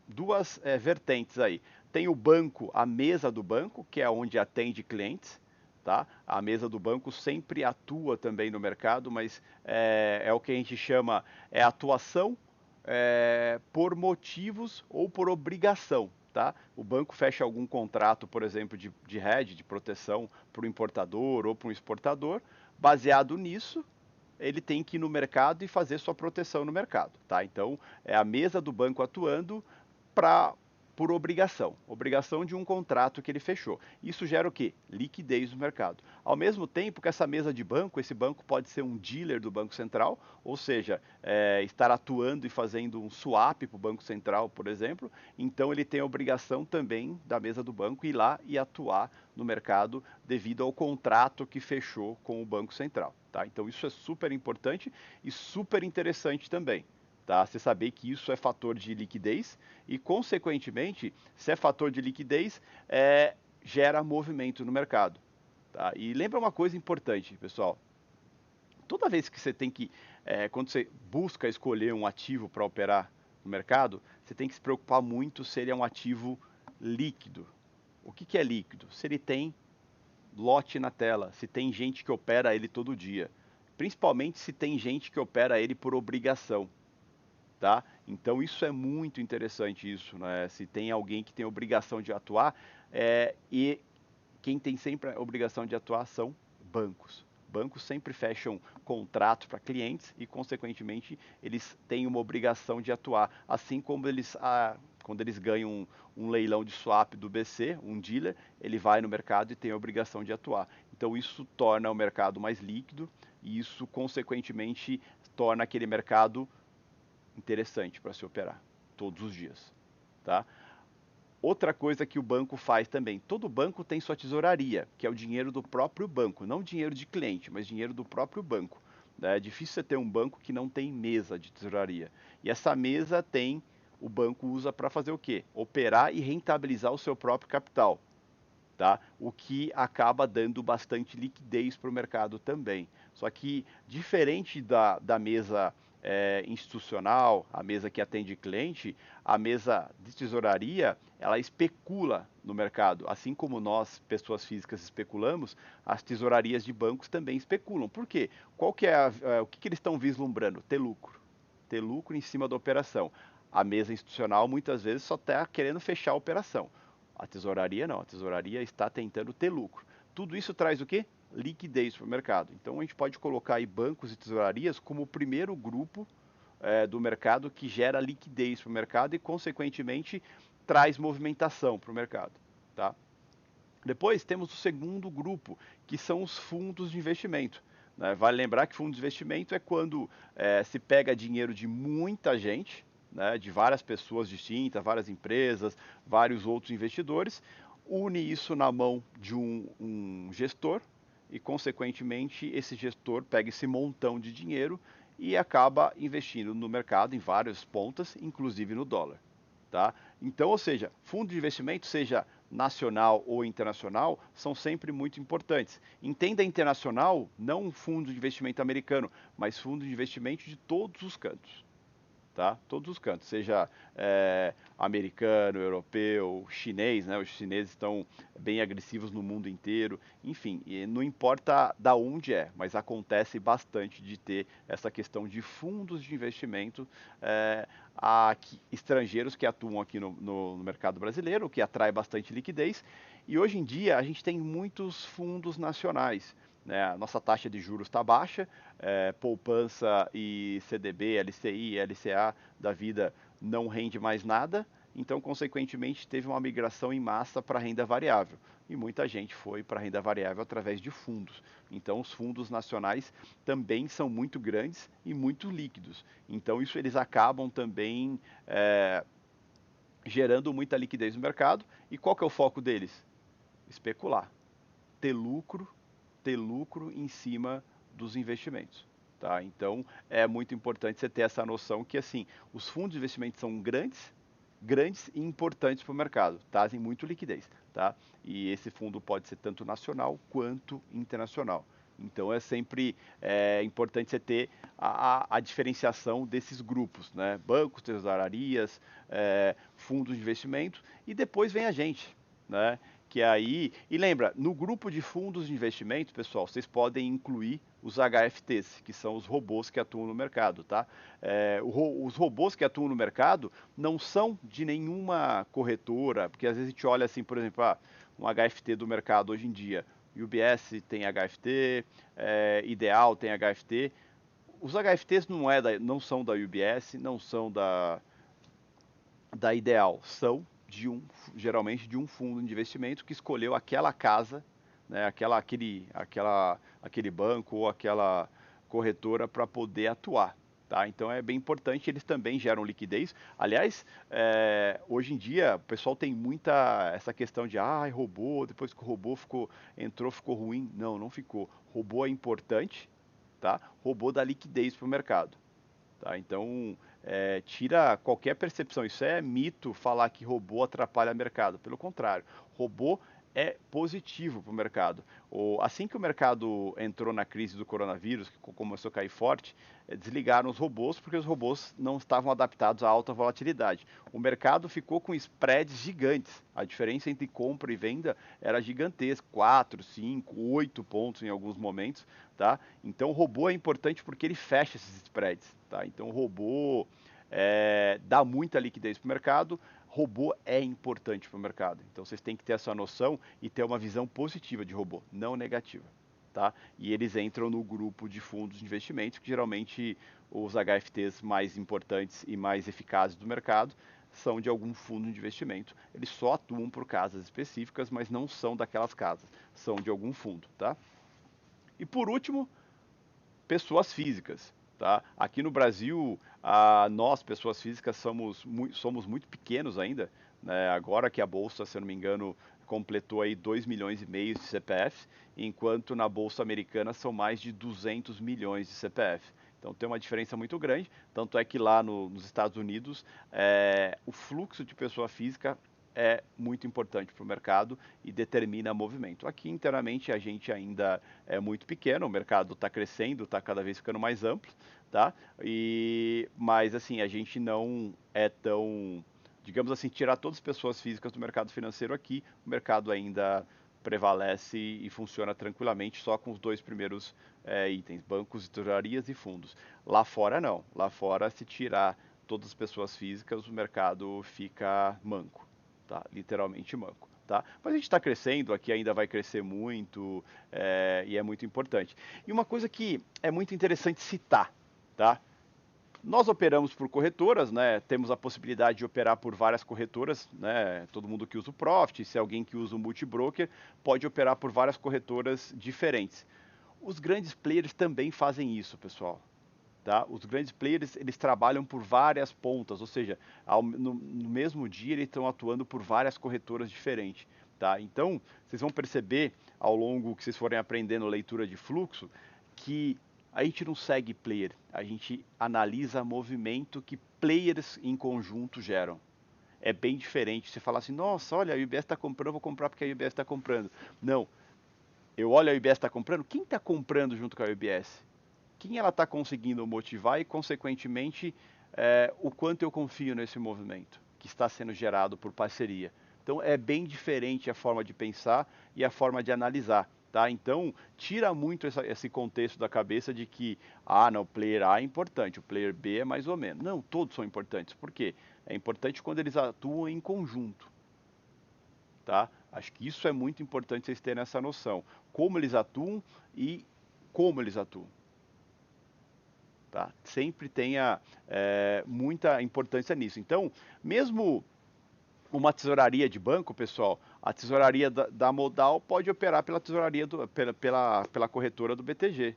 vertentes aí. Tem o banco, a mesa do banco, que é onde atende clientes, tá? A mesa do banco sempre atua também no mercado, mas é o que a gente chama atuação por motivos ou por obrigação, tá? O banco fecha algum contrato, por exemplo, de hedge, de proteção para o importador ou para o exportador. Baseado nisso, ele tem que ir no mercado e fazer sua proteção no mercado, tá? Então, é a mesa do banco atuando para por obrigação de um contrato que ele fechou. Isso gera o quê? Liquidez no mercado. Ao mesmo tempo que essa mesa de banco, esse banco pode ser um dealer do Banco Central, ou seja, estar atuando e fazendo um swap para o Banco Central, por exemplo. Então ele tem a obrigação também da mesa do banco ir lá e atuar no mercado devido ao contrato que fechou com o Banco Central. Tá? Então isso é super importante e super interessante também. Tá? Você saber que isso é fator de liquidez e, consequentemente, se é fator de liquidez, gera movimento no mercado. Tá? E lembra uma coisa importante, pessoal. Toda vez que você tem que, quando você busca escolher um ativo para operar no mercado, você tem que se preocupar muito se ele é um ativo líquido. O que é líquido? Se ele tem lote na tela, se tem gente que opera ele todo dia. Principalmente se tem gente que opera ele por obrigação. Tá? Então isso é muito interessante isso, né? Se tem alguém que tem obrigação de atuar, e quem tem sempre a obrigação de atuar são bancos. Bancos sempre fecham contratos para clientes e, consequentemente, eles têm uma obrigação de atuar. Assim como quando eles ganham um leilão de swap do BC, um dealer, ele vai no mercado e tem a obrigação de atuar. Então isso torna o mercado mais líquido e isso, consequentemente, torna aquele mercado interessante para se operar todos os dias, tá? Outra coisa que o banco faz também, todo banco tem sua tesouraria, que é o dinheiro do próprio banco, não dinheiro de cliente, mas dinheiro do próprio banco. Né? É difícil você ter um banco que não tem mesa de tesouraria. E essa mesa o banco usa para fazer o quê? Operar e rentabilizar o seu próprio capital. Tá? O que acaba dando bastante liquidez para o mercado também. Só que, diferente da mesa institucional, a mesa que atende cliente, a mesa de tesouraria, ela especula no mercado. Assim como nós, pessoas físicas, especulamos, as tesourarias de bancos também especulam. Por quê? O que eles estão vislumbrando? Ter lucro. Ter lucro em cima da operação. A mesa institucional, muitas vezes, só está querendo fechar a operação. A tesouraria não, a tesouraria está tentando ter lucro. Tudo isso traz o quê? Liquidez para o mercado. Então a gente pode colocar aí bancos e tesourarias como o primeiro grupo do mercado que gera liquidez para o mercado e, consequentemente, traz movimentação para o mercado. Tá? Depois temos o segundo grupo, que são os fundos de investimento. Né? Vale lembrar que fundo de investimento é quando se pega dinheiro de muita gente, né, de várias pessoas distintas, várias empresas, vários outros investidores, une isso na mão de um gestor e, consequentemente, esse gestor pega esse montão de dinheiro e acaba investindo no mercado em várias pontas, inclusive no dólar. Tá? Então, ou seja, fundo de investimento, seja nacional ou internacional, são sempre muito importantes. Entenda internacional, não um fundo de investimento americano, mas fundo de investimento de todos os cantos. Tá? Todos os cantos, seja americano, europeu, chinês, né? Os chineses estão bem agressivos no mundo inteiro, enfim, e não importa da onde mas acontece bastante de ter essa questão de fundos de investimento estrangeiros que atuam aqui no mercado brasileiro, o que atrai bastante liquidez, e hoje em dia a gente tem muitos fundos nacionais. Né? A nossa taxa de juros está baixa, poupança e CDB, LCI, LCA da vida não rende mais nada, então, consequentemente, teve uma migração em massa para a renda variável. E muita gente foi para a renda variável através de fundos. Então, os fundos nacionais também são muito grandes e muito líquidos. Então, isso eles acabam também gerando muita liquidez no mercado. E qual que é o foco deles? Especular, ter lucro em cima dos investimentos. Tá? Então é muito importante você ter essa noção que assim os fundos de investimento são grandes e importantes para o mercado, trazem muito liquidez. Tá? E esse fundo pode ser tanto nacional quanto internacional. Então é sempre importante você ter a diferenciação desses grupos, né? Bancos, tesourarias, fundos de investimento e depois vem a gente, né? Que aí, e lembra, no grupo de fundos de investimento, pessoal, vocês podem incluir os HFTs, que são os robôs que atuam no mercado, tá? Os robôs que atuam no mercado não são de nenhuma corretora, porque às vezes a gente olha assim, por exemplo, um HFT do mercado hoje em dia, UBS tem HFT, Ideal tem HFT. Os HFTs não são da UBS, não são da Ideal, são geralmente de um fundo de investimento que escolheu aquela casa, né, aquele banco ou aquela corretora para poder atuar. Tá? Então é bem importante, eles também geram liquidez. Aliás, hoje em dia o pessoal tem muita essa questão de robô, depois que o robô ficou ruim. Não, não ficou. Robô é importante, tá? Robô dá liquidez para o mercado. Tá? Então, tira qualquer percepção. Isso é mito falar que robô atrapalha o mercado. Pelo contrário, robô é positivo para o mercado. Assim que o mercado entrou na crise do coronavírus, que começou a cair forte, desligaram os robôs porque os robôs não estavam adaptados à alta volatilidade. O mercado ficou com spreads gigantes. A diferença entre compra e venda era gigantesca, 4, 5, 8 pontos em alguns momentos. Tá? Então o robô é importante porque ele fecha esses spreads. Tá? Então o robô dá muita liquidez para o mercado, robô é importante para o mercado. Então vocês têm que ter essa noção e ter uma visão positiva de robô, não negativa. Tá? E eles entram no grupo de fundos de investimentos, que geralmente os HFTs mais importantes e mais eficazes do mercado são de algum fundo de investimento. Eles só atuam por casas específicas, mas não são daquelas casas, são de algum fundo. Tá? E por último, pessoas físicas. Tá? Aqui no Brasil, nós, pessoas físicas, somos muito pequenos ainda. Né? Agora que a Bolsa, se eu não me engano, completou aí 2 milhões e meio de CPFs, enquanto na Bolsa Americana são mais de 200 milhões de CPF. Então tem uma diferença muito grande, tanto é que lá nos Estados Unidos o fluxo de pessoa física é muito importante para o mercado e determina movimento. Aqui internamente a gente ainda é muito pequeno, o mercado está crescendo, está cada vez ficando mais amplo, tá? Mas assim, a gente não é tão, digamos assim, tirar todas as pessoas físicas do mercado financeiro aqui, o mercado ainda prevalece e funciona tranquilamente só com os dois primeiros itens, bancos, tesourarias e fundos. Lá fora não, lá fora se tirar todas as pessoas físicas, o mercado fica manco, tá? Literalmente manco. Tá? Mas a gente está crescendo, aqui ainda vai crescer muito e é muito importante. E uma coisa que é muito interessante citar, tá? Nós operamos por corretoras, né? Temos a possibilidade de operar por várias corretoras, né? Todo mundo que usa o Profit, se alguém que usa o multibroker, pode operar por várias corretoras diferentes. Os grandes players também fazem isso, pessoal. Tá? Os grandes players eles trabalham por várias pontas, ou seja, no mesmo dia eles estão atuando por várias corretoras diferentes. Tá? Então, vocês vão perceber ao longo que vocês forem aprendendo leitura de fluxo que a gente não segue player, a gente analisa movimento que players em conjunto geram. É bem diferente. Você falar assim, nossa, olha, a UBS está comprando, eu vou comprar porque a UBS está comprando. Não, eu olho a UBS está comprando, quem está comprando junto com a UBS? Quem ela está conseguindo motivar e, consequentemente, o quanto eu confio nesse movimento que está sendo gerado por parceria. Então, é bem diferente a forma de pensar e a forma de analisar. Tá? Então, tira muito esse contexto da cabeça de que, não, o player A é importante, o player B é mais ou menos. Não, todos são importantes. Por quê? É importante quando eles atuam em conjunto. Tá? Acho que isso é muito importante vocês terem essa noção. Como eles atuam e como eles atuam. Tá? Sempre tenha muita importância nisso. Então, mesmo uma tesouraria de banco, pessoal, a tesouraria da Modal pode operar pela tesouraria pela corretora do BTG.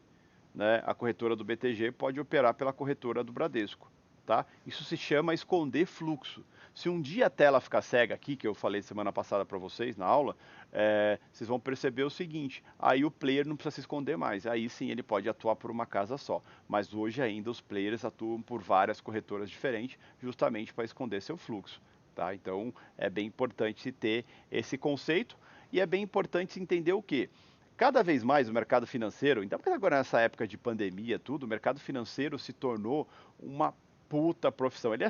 Né? A corretora do BTG pode operar pela corretora do Bradesco. Tá? Isso se chama esconder fluxo. Se um dia a tela ficar cega aqui, que eu falei semana passada para vocês na aula, vocês vão perceber o seguinte, aí o player não precisa se esconder mais, aí sim ele pode atuar por uma casa só. Mas hoje ainda os players atuam por várias corretoras diferentes, justamente para esconder seu fluxo. Tá? Então é bem importante se ter esse conceito e é bem importante se entender o que? Cada vez mais o mercado financeiro, ainda mais agora nessa época de pandemia, tudo, o mercado financeiro se tornou uma puta profissão. Ele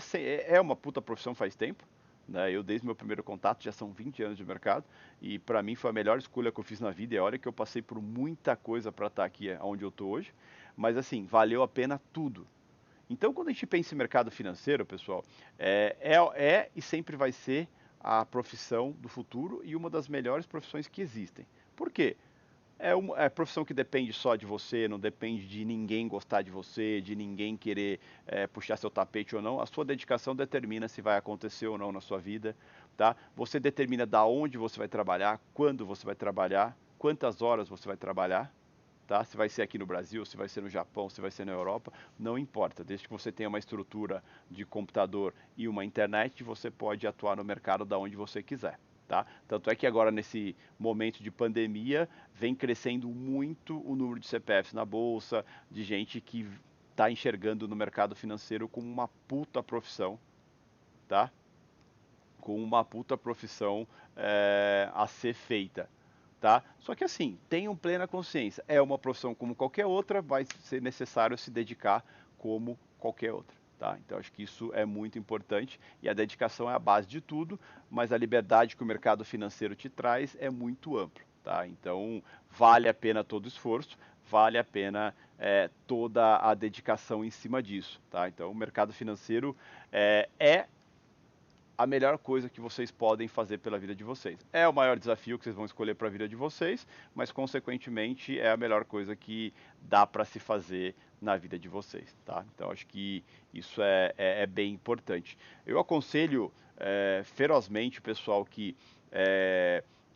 é uma puta profissão faz tempo, né? Eu, desde meu primeiro contato, já são 20 anos de mercado, e para mim foi a melhor escolha que eu fiz na vida. E olha que eu passei por muita coisa para estar aqui onde eu estou hoje, mas assim, valeu a pena tudo. Então, quando a gente pensa em mercado financeiro, pessoal, e sempre vai ser a profissão do futuro e uma das melhores profissões que existem. Por quê? É profissão que depende só de você, não depende de ninguém gostar de você, de ninguém querer puxar seu tapete ou não. A sua dedicação determina se vai acontecer ou não na sua vida, tá? Você determina da onde você vai trabalhar, quando você vai trabalhar, quantas horas você vai trabalhar, tá? Se vai ser aqui no Brasil, se vai ser no Japão, se vai ser na Europa, não importa. Desde que você tenha uma estrutura de computador e uma internet, você pode atuar no mercado da onde você quiser. Tá? Tanto é que agora, nesse momento de pandemia, vem crescendo muito o número de CPFs na bolsa, de gente que está enxergando no mercado financeiro como uma puta profissão, tá? Com uma puta profissão a ser feita, tá? Só que assim, tenham plena consciência, é uma profissão como qualquer outra, vai ser necessário se dedicar como qualquer outra, tá? Então acho que isso é muito importante e a dedicação é a base de tudo, mas a liberdade que o mercado financeiro te traz é muito amplo, tá? Então vale a pena todo o esforço, vale a pena toda a dedicação em cima disso, tá? Então o mercado financeiro é a melhor coisa que vocês podem fazer pela vida de vocês. É o maior desafio que vocês vão escolher para a vida de vocês, mas consequentemente é a melhor coisa que dá para se fazer na vida de vocês, tá? Então acho que isso é bem importante. Eu aconselho ferozmente o pessoal que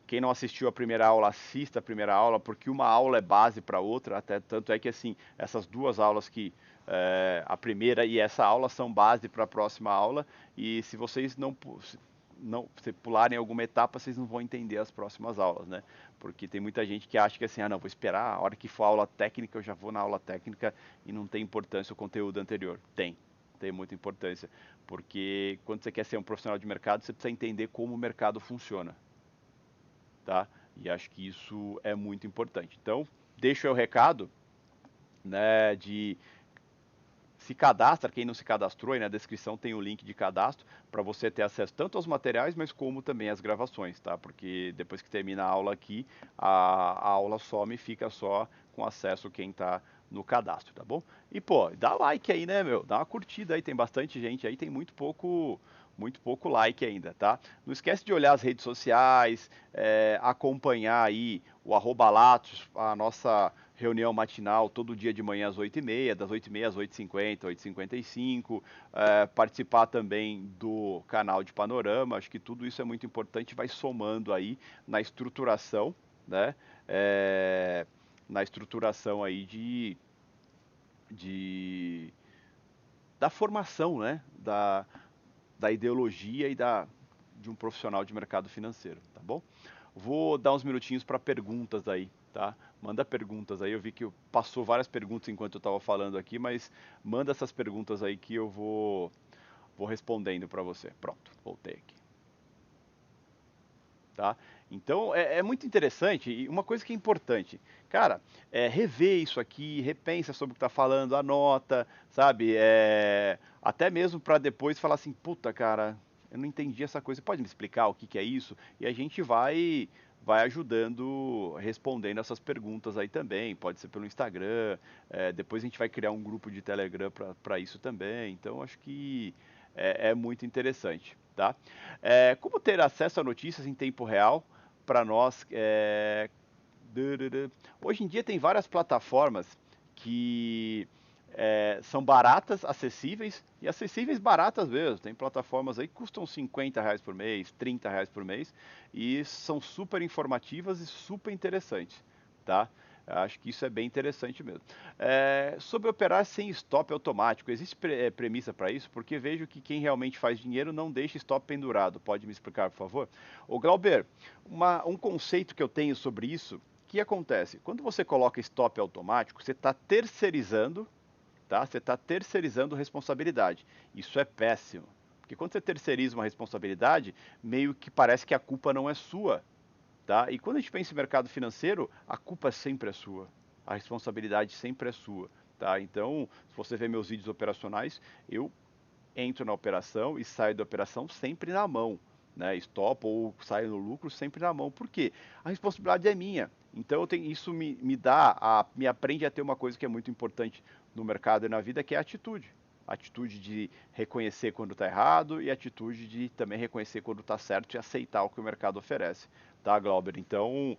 quem não assistiu a primeira aula, assista a primeira aula, porque uma aula é base para outra, até tanto é que assim, essas duas aulas que a primeira e essa aula são base para a próxima aula, e se vocês se pularem alguma etapa, vocês não vão entender as próximas aulas, né? Porque tem muita gente que acha que assim, não, vou esperar, a hora que for a aula técnica, eu já vou na aula técnica e não tem importância o conteúdo anterior. Tem muita importância, porque quando você quer ser um profissional de mercado, você precisa entender como o mercado funciona, tá? E acho que isso é muito importante. Então, deixo aí o recado, né, de se cadastra, quem não se cadastrou, aí na descrição tem o link de cadastro para você ter acesso tanto aos materiais, mas como também às gravações, tá? Porque depois que termina a aula aqui, a aula some e fica só com acesso quem está no cadastro, tá bom? E pô, dá like aí, né, meu? Dá uma curtida aí, tem bastante gente aí, tem muito pouco like ainda, tá? Não esquece de olhar as redes sociais, acompanhar aí o @Latos, a nossa reunião matinal todo dia de manhã às 8h30, das 8h30 às 8h50, 8h55, participar também do canal de Panorama, acho que tudo isso é muito importante, vai somando aí na estruturação, né? É, na estruturação aí de da formação, né? Da ideologia de um profissional de mercado financeiro, tá bom? Vou dar uns minutinhos para perguntas aí, tá? Manda perguntas aí. Eu vi que passou várias perguntas enquanto eu estava falando aqui, mas manda essas perguntas aí que eu vou respondendo para você. Pronto, voltei aqui, tá? Então é muito interessante e uma coisa que é importante, cara, rever isso aqui, repensa sobre o que está falando, anota, sabe? Até mesmo para depois falar assim, puta, cara, eu não entendi essa coisa. Pode me explicar o que que é isso? E a gente vai ajudando, respondendo essas perguntas aí também. Pode ser pelo Instagram. Depois a gente vai criar um grupo de Telegram para isso também. Então acho que é muito interessante, tá? Como ter acesso a notícias em tempo real para nós? Hoje em dia tem várias plataformas que são baratas, acessíveis e acessíveis baratas mesmo. Tem plataformas aí que custam R$ 50 por mês, R$ 30 por mês e são super informativas e super interessantes, tá? Acho que isso é bem interessante mesmo. Sobre operar sem stop automático, existe premissa para isso? Porque vejo que quem realmente faz dinheiro não deixa stop pendurado. Pode me explicar, por favor? Ô Glauber, um conceito que eu tenho sobre isso, o que acontece? Quando você coloca stop automático, você está terceirizando, tá? Você está terceirizando responsabilidade. Isso é péssimo. Porque quando você terceiriza uma responsabilidade, meio que parece que a culpa não é sua, tá? E quando a gente pensa em mercado financeiro, a culpa sempre é sua. A responsabilidade sempre é sua, tá? Então, se você ver meus vídeos operacionais, eu entro na operação e saio da operação sempre na mão, né? Stop ou saio no lucro sempre na mão. Por quê? A responsabilidade é minha. Então isso me aprende a ter uma coisa que é muito importante no mercado e na vida, que é a atitude. A atitude de reconhecer quando está errado e a atitude de também reconhecer quando está certo e aceitar o que o mercado oferece. Tá, Glauber? Então,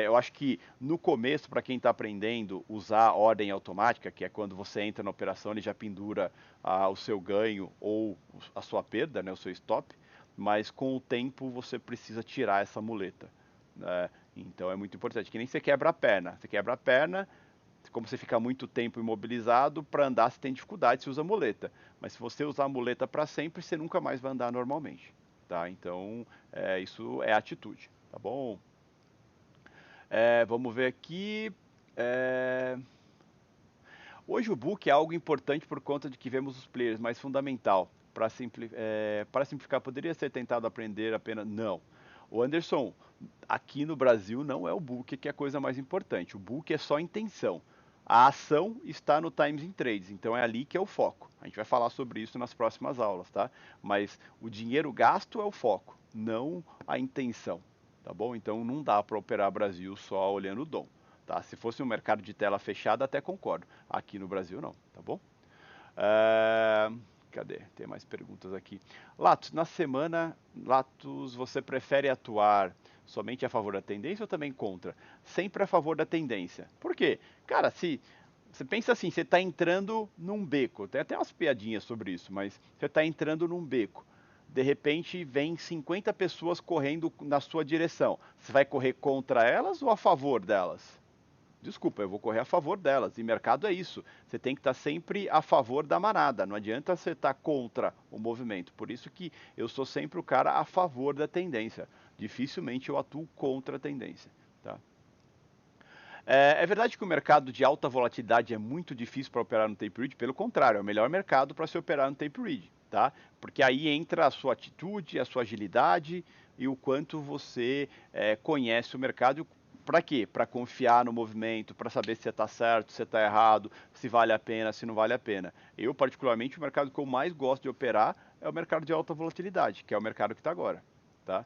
eu acho que no começo, para quem está aprendendo, usar ordem automática, que é quando você entra na operação, ele já pendura o seu ganho ou a sua perda, né, o seu stop, mas com o tempo você precisa tirar essa muleta, né? Então é muito importante, que nem você quebra a perna. Você quebra a perna, como você fica muito tempo imobilizado, para andar você tem dificuldade, você usa muleta. Mas se você usar a muleta para sempre, você nunca mais vai andar normalmente. Tá? Então, isso é atitude. Tá bom? Vamos ver aqui. É, Hoje o book é algo importante por conta de que vemos os players, mas fundamental. Para simplificar, poderia ser tentado aprender apenas. Não. O Anderson, aqui no Brasil não é o book que é a coisa mais importante. O book é só intenção. A ação está no Times in Trades, então é ali que é o foco. A gente vai falar sobre isso nas próximas aulas, tá? Mas o dinheiro gasto é o foco, não a intenção, tá bom? Então não dá para operar Brasil só olhando o DOM, tá? Se fosse um mercado de tela fechada, até concordo. Aqui no Brasil não, tá bom? É, Cadê? Tem mais perguntas aqui. Latos, na semana, Latos, você prefere atuar somente a favor da tendência ou também contra? Sempre a favor da tendência. Por quê? Cara, se você pensa assim, você está entrando num beco, tem até umas piadinhas sobre isso, mas você está entrando num beco. De repente vem 50 pessoas correndo na sua direção. Você vai correr contra elas ou a favor delas? Desculpa, eu vou correr a favor delas. E mercado é isso. Você tem que estar sempre a favor da manada. Não adianta você estar contra o movimento. Por isso que eu sou sempre o cara a favor da tendência. Dificilmente eu atuo contra a tendência. Tá? É verdade que o mercado de alta volatilidade é muito difícil para operar no tape read. Pelo contrário, é o melhor mercado para se operar no tape read. Tá? Porque aí entra a sua atitude, a sua agilidade e o quanto você conhece o mercado. Para quê? Para confiar no movimento, para saber se você está certo, se está errado, se vale a pena, se não vale a pena. Eu, particularmente, o mercado que eu mais gosto de operar é o mercado de alta volatilidade, que é o mercado que está agora. Tá?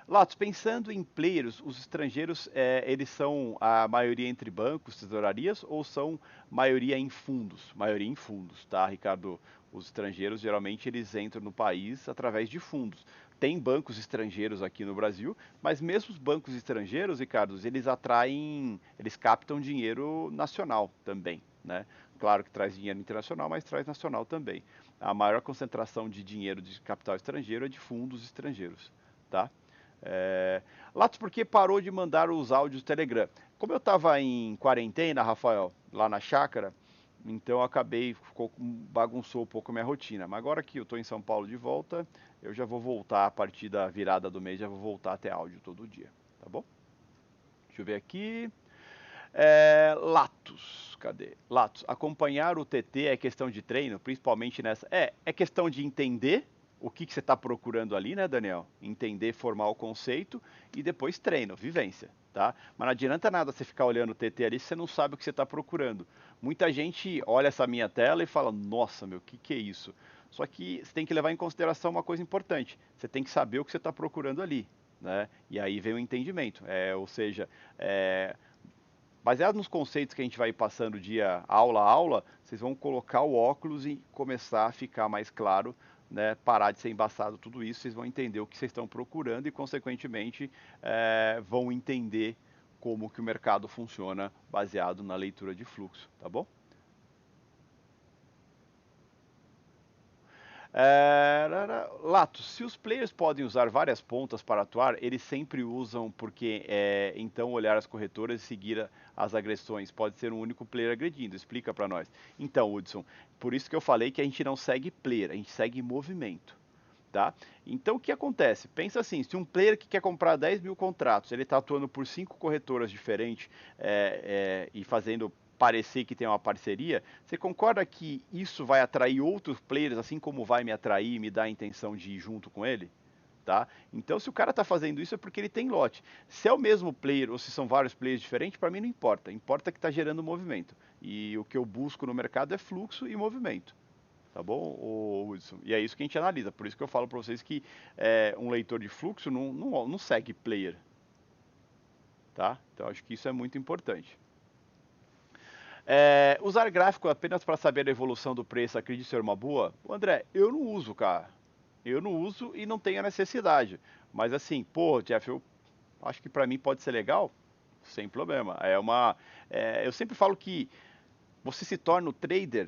Latos, pensando em players, os estrangeiros, eles são a maioria entre bancos, tesourarias, ou são maioria em fundos? Maioria em fundos, tá, Ricardo? Os estrangeiros, geralmente, eles entram no país através de fundos. Tem bancos estrangeiros aqui no Brasil, mas mesmo os bancos estrangeiros, Ricardo, eles captam dinheiro nacional também, né? Claro que traz dinheiro internacional, mas traz nacional também. A maior concentração de dinheiro de capital estrangeiro é de fundos estrangeiros, tá? É... Latos, por que parou de mandar os áudios do Telegram? Como eu estava em quarentena, Rafael, lá na chácara, então eu acabei, bagunçou um pouco a minha rotina. Mas agora que eu estou em São Paulo de volta, eu já vou voltar a partir da virada do mês, já vou voltar a ter áudio todo dia, tá bom? Deixa eu ver aqui. Latos, cadê? Latos, acompanhar o TT é questão de treino, principalmente nessa. É questão de entender o que você está procurando ali, né, Daniel? Entender, formar o conceito e depois treino, vivência, tá? Mas não adianta nada você ficar olhando o TT ali se você não sabe o que você está procurando. Muita gente olha essa minha tela e fala, nossa, meu, o que é isso? Só que você tem que levar em consideração uma coisa importante. Você tem que saber o que você está procurando ali, né? E aí vem o entendimento. Ou seja, baseado nos conceitos que a gente vai passando dia aula a aula, vocês vão colocar o óculos e começar a ficar mais claro, né? Parar de ser embaçado tudo isso, vocês vão entender o que vocês estão procurando e, consequentemente, vão entender como que o mercado funciona baseado na leitura de fluxo, tá bom? Lato, se os players podem usar várias pontas para atuar, eles sempre usam porque então olhar as corretoras e seguir as agressões. Pode ser um único player agredindo. Explica para nós. Então, Hudson, por isso que eu falei que a gente não segue player, a gente segue movimento. Tá? Então o que acontece? Pensa assim, se um player que quer comprar 10 mil contratos, ele está atuando por 5 corretoras diferentes e fazendo parecer que tem uma parceria, você concorda que isso vai atrair outros players, assim como vai me atrair e me dar a intenção de ir junto com ele? Tá? Então, se o cara está fazendo isso é porque ele tem lote. Se é o mesmo player ou se são vários players diferentes, para mim não importa. Importa que está gerando movimento. E o que eu busco no mercado é fluxo e movimento. Tá bom, Hudson? E é isso que a gente analisa. Por isso que eu falo para vocês que um leitor de fluxo não segue player, tá? Então acho que isso é muito importante. Usar gráfico apenas para saber a evolução do preço, acredito ser uma boa? André, eu não uso, cara. Eu não uso e não tenho a necessidade. Mas assim, pô, Jeff, eu acho que para mim pode ser legal, sem problema. Eu sempre falo que você se torna o trader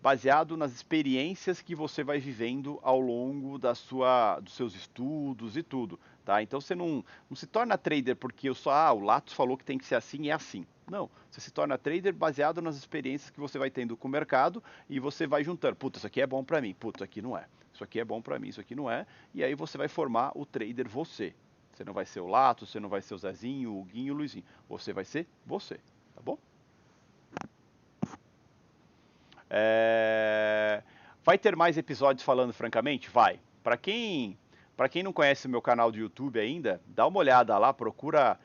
baseado nas experiências que você vai vivendo ao longo dos seus estudos e tudo, tá? Então você não se torna trader porque o Lattes falou que tem que ser assim e é assim. Não, você se torna trader baseado nas experiências que você vai tendo com o mercado e você vai juntando. Puta, isso aqui é bom para mim. Puta, isso aqui não é. Isso aqui é bom para mim, isso aqui não é. E aí você vai formar o trader você. Você não vai ser o Lato, você não vai ser o Zezinho, o Guinho, o Luizinho. Você vai ser você, tá bom? Vai ter mais episódios falando francamente? Vai. Para quem não conhece o meu canal do YouTube ainda, dá uma olhada lá, procura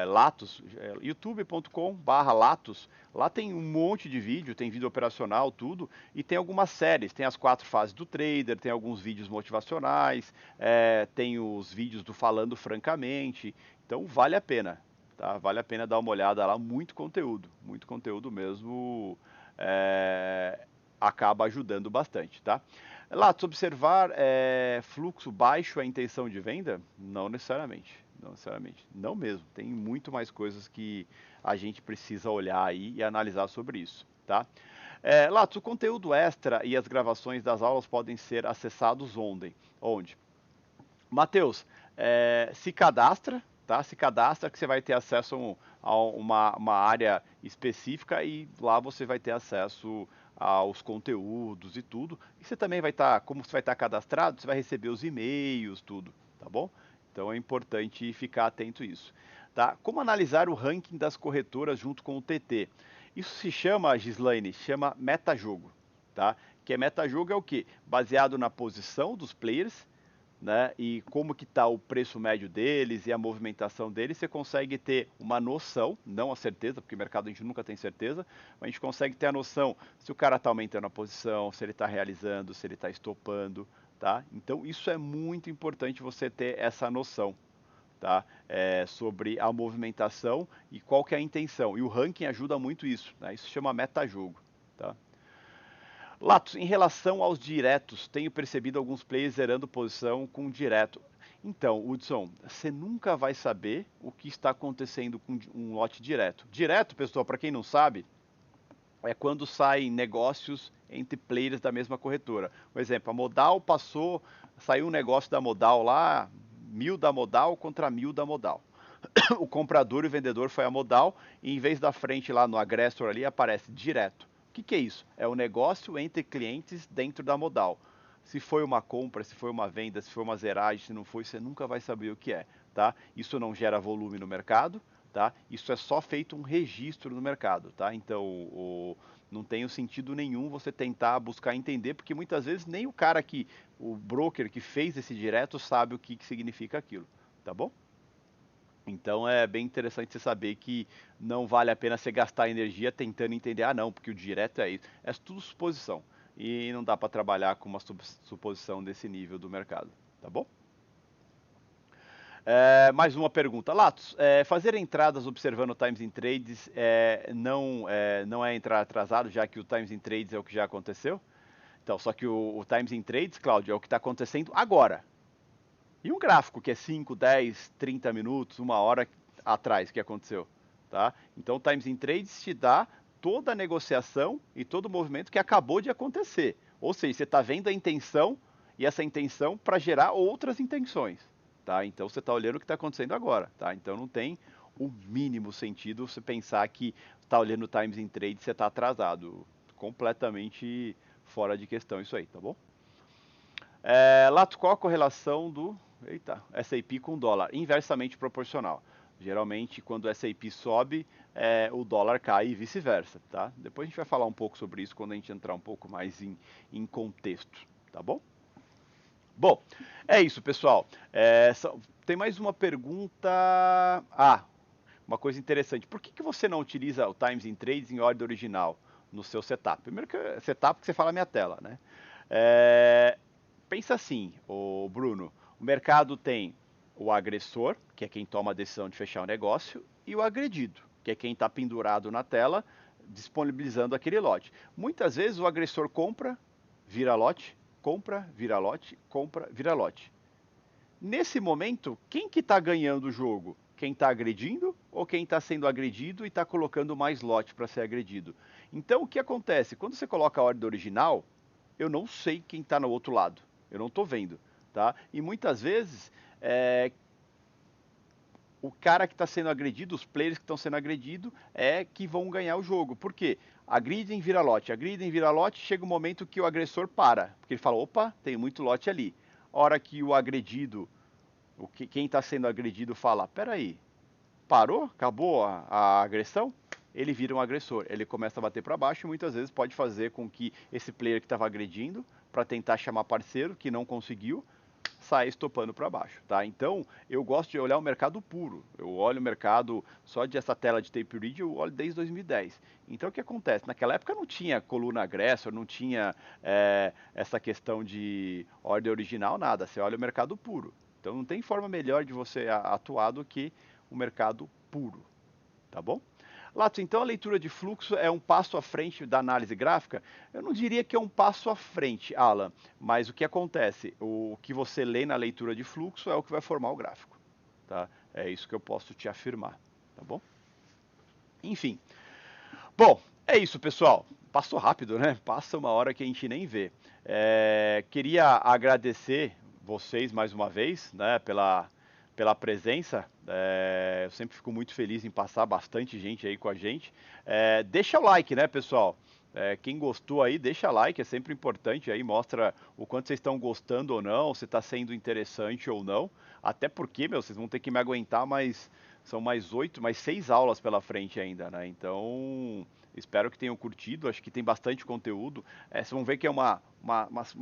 Latos, youtube.com/Latos. Lá tem um monte de vídeo, tem vídeo operacional, tudo, e tem algumas séries. Tem as 4 fases do trader, tem alguns vídeos motivacionais, tem os vídeos do Falando Francamente. Então vale a pena, tá? Vale a pena dar uma olhada lá, muito conteúdo mesmo é, acaba ajudando bastante, tá? Latos, observar fluxo baixo é a intenção de venda? Não necessariamente, não necessariamente, não mesmo. Tem muito mais coisas que a gente precisa olhar aí e analisar sobre isso, tá? Latos, o conteúdo extra e as gravações das aulas podem ser acessados onde? Matheus, se cadastra, tá? Se cadastra que você vai ter acesso a uma área específica e lá você vai ter acesso aos conteúdos e tudo. E você também vai estar, como você vai estar cadastrado, você vai receber os e-mails, tudo, tá bom? Então é importante ficar atento a isso. Tá? Como analisar o ranking das corretoras junto com o TT? Isso se chama, Gislaine, chama metajogo, tá? Que metajogo é o quê? Baseado na posição dos players, né, e como que está o preço médio deles e a movimentação deles, você consegue ter uma noção, não a certeza, porque o mercado a gente nunca tem certeza, mas a gente consegue ter a noção se o cara está aumentando a posição, se ele está realizando, se ele está estopando, tá? Então isso é muito importante você ter essa noção, tá? Sobre a movimentação e qual que é a intenção. E o ranking ajuda muito isso, né? Isso se chama metajogo, tá? Latos, em relação aos diretos, tenho percebido alguns players zerando posição com direto. Então, Hudson, você nunca vai saber o que está acontecendo com um lote direto. Direto, pessoal, para quem não sabe, é quando saem negócios entre players da mesma corretora. Por exemplo, a Modal saiu um negócio da Modal lá, 1.000 da Modal contra 1.000 da Modal. O comprador e o vendedor foi a Modal e em vez da frente lá no Agressor ali aparece direto. O que é isso? É o negócio entre clientes dentro da Modal. Se foi uma compra, se foi uma venda, se foi uma zeragem, se não foi, você nunca vai saber o que é, tá? Isso não gera volume no mercado, tá? Isso é só feito um registro no mercado, tá? Então, não tem sentido nenhum você tentar buscar entender, porque muitas vezes nem o broker que fez esse direto sabe o que significa aquilo, tá bom? Então é bem interessante você saber que não vale a pena você gastar energia tentando entender, não, porque o direto é isso. É tudo suposição. E não dá para trabalhar com uma suposição desse nível do mercado, tá bom? Mais uma pergunta. Latos, fazer entradas observando o Times in Trades não é entrar atrasado, já que o Times in Trades é o que já aconteceu? Então, só que o Times in Trades, Cláudio, é o que está acontecendo agora. E um gráfico que é 5, 10, 30 minutos, uma hora atrás que aconteceu, tá? Então o Times in Trades te dá toda a negociação e todo o movimento que acabou de acontecer. Ou seja, você está vendo a intenção e essa intenção para gerar outras intenções, tá? Então você está olhando o que está acontecendo agora, tá? Então não tem o mínimo sentido você pensar que está olhando o Times in Trades e você está atrasado. Completamente fora de questão isso aí, tá bom? Lato, qual a correlação do S&P com o dólar? Inversamente proporcional. Geralmente, quando o S&P sobe, o dólar cai e vice-versa, tá? Depois a gente vai falar um pouco sobre isso quando a gente entrar um pouco mais em contexto, tá bom? Bom, é isso, pessoal. Tem mais uma pergunta. Uma coisa interessante. Por que você não utiliza o Times in Trades em ordem original? no seu setup. Primeiro que setup que você fala minha tela, né? É, pensa assim, o Bruno, o mercado tem o agressor, que é quem toma a decisão de fechar o negócio, e o agredido, que é quem está pendurado na tela, disponibilizando aquele lote. Muitas vezes o agressor compra, vira lote, compra, vira lote, compra, vira lote. Nesse momento, quem que está ganhando o jogo? Quem está agredindo ou quem está sendo agredido e está colocando mais lote para ser agredido? Então, o que acontece? Quando você coloca a ordem original, eu não sei quem está no outro lado. Eu não estou vendo, tá? E muitas vezes, o cara que está sendo agredido, os players que estão sendo agredidos, é que vão ganhar o jogo. Por quê? Agridem, vira lote, chega um momento que o agressor para. Porque ele fala, opa, tem muito lote ali. A hora que o agredido, quem está sendo agredido fala, peraí, parou? Acabou a agressão? Ele vira um agressor. Ele começa a bater para baixo e muitas vezes pode fazer com que esse player que estava agredindo, para tentar chamar parceiro, que não conseguiu, saia estopando para baixo, tá? Então, eu gosto de olhar o mercado puro. Eu olho o mercado só de essa tela de tape read, eu olho desde 2010. Então, o que acontece? Naquela época não tinha coluna agressor, não tinha essa questão de ordem original, nada. Você olha o mercado puro. Então, não tem forma melhor de você atuar do que o mercado puro, tá bom? Lato, então a leitura de fluxo é um passo à frente da análise gráfica? Eu não diria que é um passo à frente, Alan, mas o que acontece? O que você lê na leitura de fluxo é o que vai formar o gráfico, tá? É isso que eu posso te afirmar, tá bom? Enfim. Bom, é isso, pessoal. Passou rápido, né? Passa uma hora que a gente nem vê. Queria agradecer vocês mais uma vez, né, pela presença. Eu sempre fico muito feliz em passar bastante gente aí com a gente. Deixa o like, né, pessoal? Quem gostou aí, deixa like, é sempre importante aí, mostra o quanto vocês estão gostando ou não, se está sendo interessante ou não. Até porque, meu, vocês vão ter que me aguentar, mas são mais 6 aulas pela frente ainda, né? Então, espero que tenham curtido, acho que tem bastante conteúdo. Vocês vão ver que é uma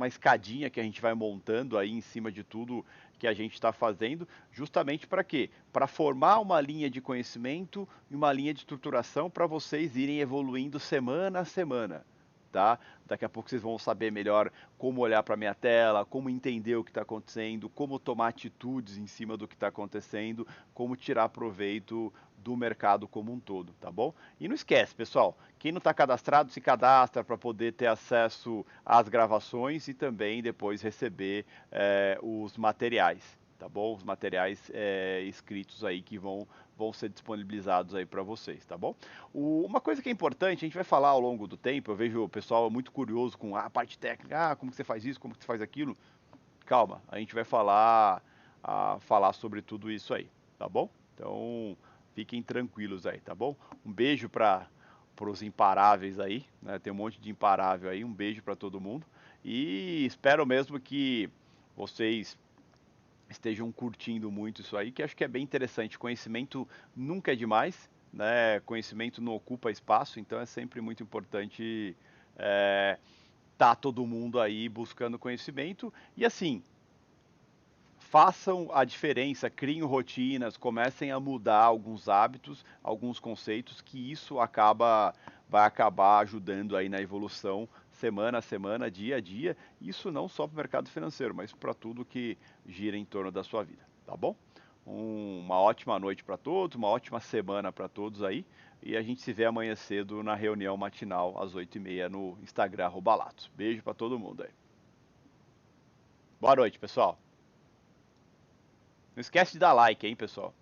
escadinha que a gente vai montando aí em cima de tudo que a gente está fazendo, justamente para quê? Para formar uma linha de conhecimento e uma linha de estruturação para vocês irem evoluindo semana a semana. Tá? Daqui a pouco vocês vão saber melhor como olhar para a minha tela, como entender o que está acontecendo, como tomar atitudes em cima do que está acontecendo, como tirar proveito do mercado como um todo, tá bom? E não esquece, pessoal, quem não está cadastrado, se cadastra para poder ter acesso às gravações e também depois receber os materiais, tá bom? Os materiais escritos aí que vão ser disponibilizados aí para vocês, tá bom? Uma coisa que é importante, a gente vai falar ao longo do tempo, eu vejo o pessoal muito curioso com a parte técnica, como que você faz isso, como que você faz aquilo. Calma, a gente vai falar sobre tudo isso aí, tá bom? Então, fiquem tranquilos aí, tá bom? Um beijo para os imparáveis aí, né? Tem um monte de imparável aí, um beijo para todo mundo. E espero mesmo que vocês estejam curtindo muito isso aí, que acho que é bem interessante. Conhecimento nunca é demais, né? Conhecimento não ocupa espaço, então é sempre muito importante tá todo mundo aí buscando conhecimento. E assim, façam a diferença, criem rotinas, comecem a mudar alguns hábitos, alguns conceitos, que isso vai acabar ajudando aí na evolução semana a semana, dia a dia. Isso não só para o mercado financeiro, mas para tudo que gira em torno da sua vida, tá bom? Uma ótima noite para todos, uma ótima semana para todos aí. E a gente se vê amanhã cedo na reunião matinal às 8h30 no Instagram @Latos. Beijo para todo mundo aí. Boa noite, pessoal. Não esquece de dar like, hein, pessoal.